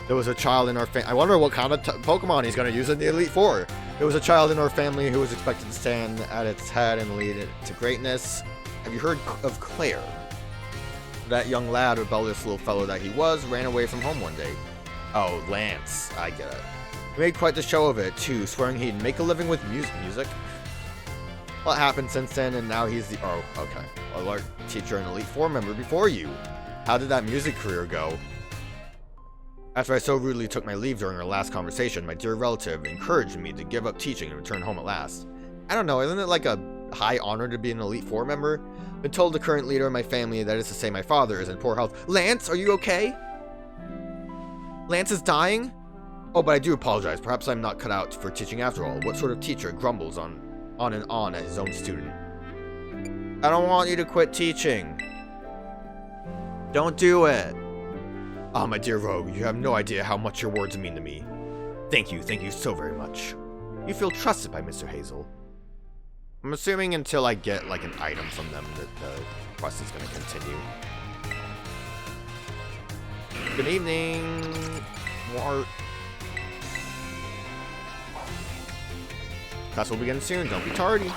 There was a child in our family. I wonder what kind of Pokemon he's going to use in the Elite Four. There was a child in our family who was expected to stand at its head and lead it to greatness. Have you heard of Claire? That young lad, rebellious little fellow that he was, ran away from home one day. Oh, Lance. I get it. He made quite the show of it, too, swearing he'd make a living with music. What happened since then, and now he's the... Oh, okay. A art teacher and Elite Four member before you. How did that music career go? After I so rudely took my leave during our last conversation, my dear relative encouraged me to give up teaching and return home at last. I don't know, isn't it like a high honor to be an Elite Four member? Been told the current leader of my family, that is to say my father, is in poor health. Lance, are you okay? Lance is dying? Oh, but I do apologize. Perhaps I'm not cut out for teaching after all. What sort of teacher grumbles on and on at his own student? I don't want you to quit teaching. Don't do it. Ah, my dear rogue, you have no idea how much your words mean to me. Thank you so very much. You feel trusted by Mr. Hazel. I'm assuming until I get, like, an item from them that the quest is going to continue. Good evening. More. Class will begin soon. Don't be tardy.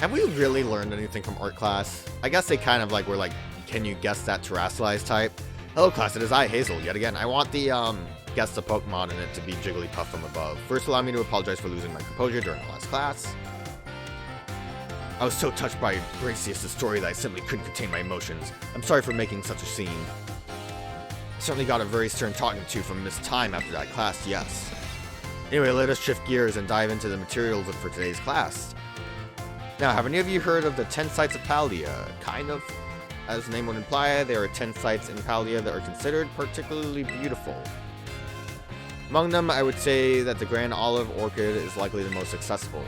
Have we really learned anything from art class? I guess they kind of like were like, can you guess that terrestrialized type? Hello class, it is I, Hazel, yet again. I want the guess the Pokemon in it to be Jigglypuff from above. First, allow me to apologize for losing my composure during the last class. I was so touched by Bracius' story that I simply couldn't contain my emotions. I'm sorry for making such a scene. I certainly got a very stern talking to from Miss Time after that class, yes. Anyway, let us shift gears and dive into the materials for today's class. Now, have any of you heard of the 10 sites of Paldea? Kind of. As the name would imply, there are 10 sites in Paldea that are considered particularly beautiful. Among them, I would say that the Grand Olive Orchid is likely the most accessible.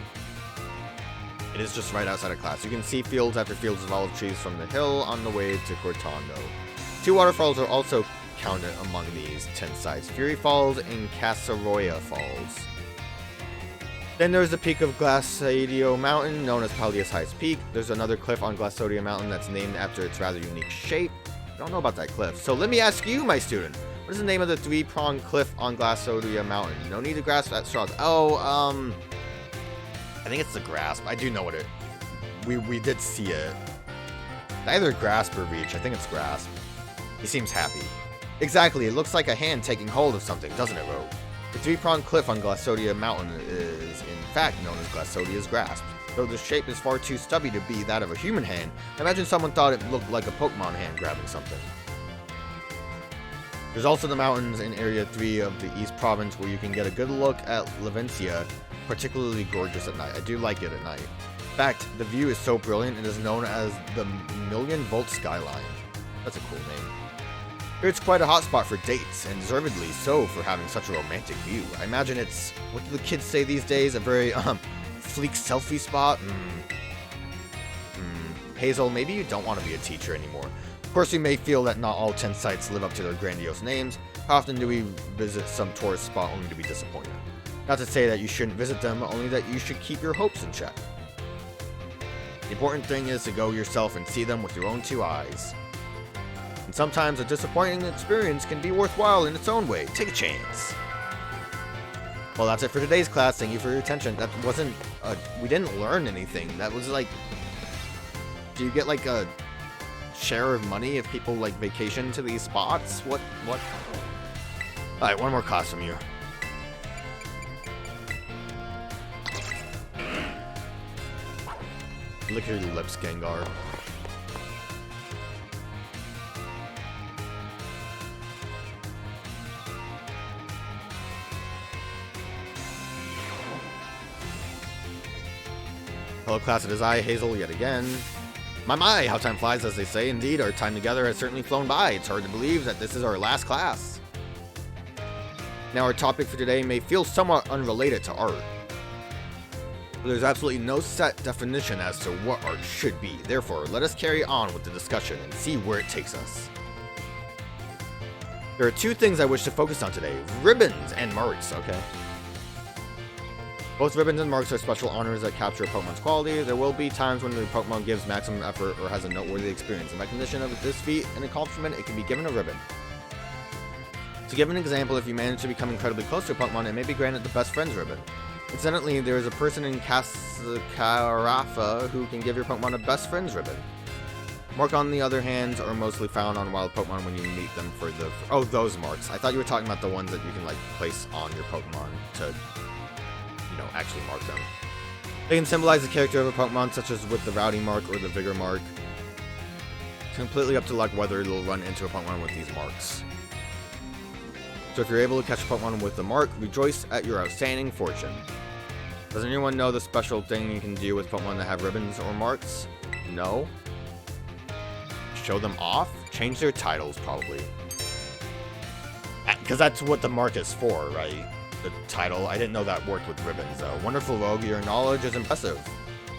It is just right outside of class. You can see fields after fields of olive trees from the hill on the way to Cortando. 2 waterfalls are also counted among these 10 sites: Fury Falls and Casaroya Falls. Then there's the peak of Glaciadio Mountain, known as Paldea's highest peak. There's another cliff on Glaciadio Mountain that's named after its rather unique shape. I don't know about that cliff. So let me ask you, my student, what is the name of the 3-pronged cliff on Glaciadio Mountain? No need to grasp at straws. Oh, I think it's the Grasp. I do know what it... We did see it. Either Grasp or Reach. I think it's Grasp. He seems happy. Exactly. It looks like a hand taking hold of something, doesn't it, Rogue? The 3-pronged cliff on Glaciadio Mountain is, in fact, known as Glaciadia's Grasp. Though the shape is far too stubby to be that of a human hand, I imagine someone thought it looked like a Pokemon hand grabbing something. There's also the mountains in Area 3 of the East Province where you can get a good look at Levencia, particularly gorgeous at night. I do like it at night. In fact, the view is so brilliant it is known as the Million Volt Skyline. That's a cool name. It's quite a hotspot for dates, and deservedly so for having such a romantic view. I imagine it's, what do the kids say these days, a very, fleek selfie spot? Hazel, maybe you don't want to be a teacher anymore. Of course, we may feel that not all 10 sites live up to their grandiose names. How often do we visit some tourist spot only to be disappointed? Not to say that you shouldn't visit them, only that you should keep your hopes in check. The important thing is to go yourself and see them with your own 2 eyes. And sometimes a disappointing experience can be worthwhile in its own way. Take a chance. Well, that's it for today's class. Thank you for your attention. That wasn't, we didn't learn anything. That was like, do you get like a share of money if people like vacation to these spots? What? Alright, one more class from you. Lick your lips, Gengar. Hello class, it is I, Hazel, yet again. My, how time flies, as they say. Indeed, our time together has certainly flown by. It's hard to believe that this is our last class. Now, our topic for today may feel somewhat unrelated to art. But there's absolutely no set definition as to what art should be. Therefore, let us carry on with the discussion and see where it takes us. There are 2 things I wish to focus on today. Ribbons and marks, okay? Both ribbons and marks are special honors that capture a Pokemon's quality. There will be times when the Pokemon gives maximum effort or has a noteworthy experience. In recognition of this feat and accomplishment, it can be given a ribbon. To give an example, if you manage to become incredibly close to a Pokemon, it may be granted the Best Friends ribbon. Incidentally, there is a person in Cascarafa who can give your Pokemon a Best Friends ribbon. Mark, on the other hand, are mostly found on wild Pokemon when you meet them for the... Oh, those marks. I thought you were talking about the ones that you can, like, place on your Pokemon to... actually mark them. They can symbolize the character of a Pokemon, such as with the Rowdy mark or the Vigor mark. It's completely up to luck whether you'll run into a Pokemon with these marks. So if you're able to catch a Pokemon with the mark, rejoice at your outstanding fortune. Does anyone know the special thing you can do with Pokemon that have ribbons or marks? No? Show them off? Change their titles, probably. Because that's what the mark is for, right? The title. I didn't know that worked with ribbons, though. Wonderful, Rogue. Your knowledge is impressive.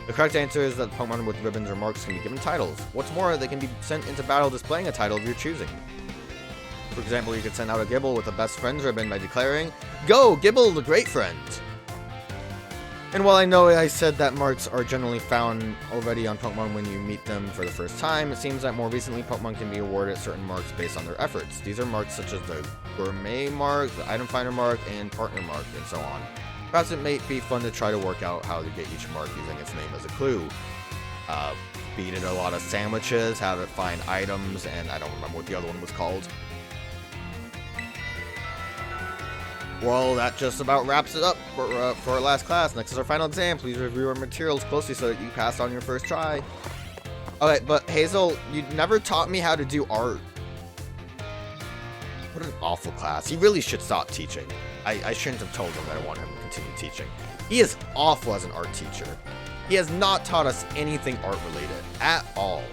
The correct answer is that Pokemon with ribbons or marks can be given titles. What's more, they can be sent into battle displaying a title of your choosing. For example, you could send out a Gibble with a Best Friends ribbon by declaring, "Go, Gibble, the great friend!" And while I know I said that marks are generally found already on Pokemon when you meet them for the first time, it seems that more recently Pokemon can be awarded certain marks based on their efforts. These are marks such as the Gourmet mark, the Item Finder mark, and Partner mark, and so on. Perhaps it may be fun to try to work out how to get each mark using its name as a clue. Beat it a lot of sandwiches, how to find items, and I don't remember what the other one was called. Well, that just about wraps it up for our last class. Next is our final exam. Please review our materials closely so that you pass on your first try. Okay, but Hazel, you never taught me how to do art. What an awful class. He really should stop teaching. I shouldn't have told him that I want him to continue teaching. He is awful as an art teacher. He has not taught us anything art related at all.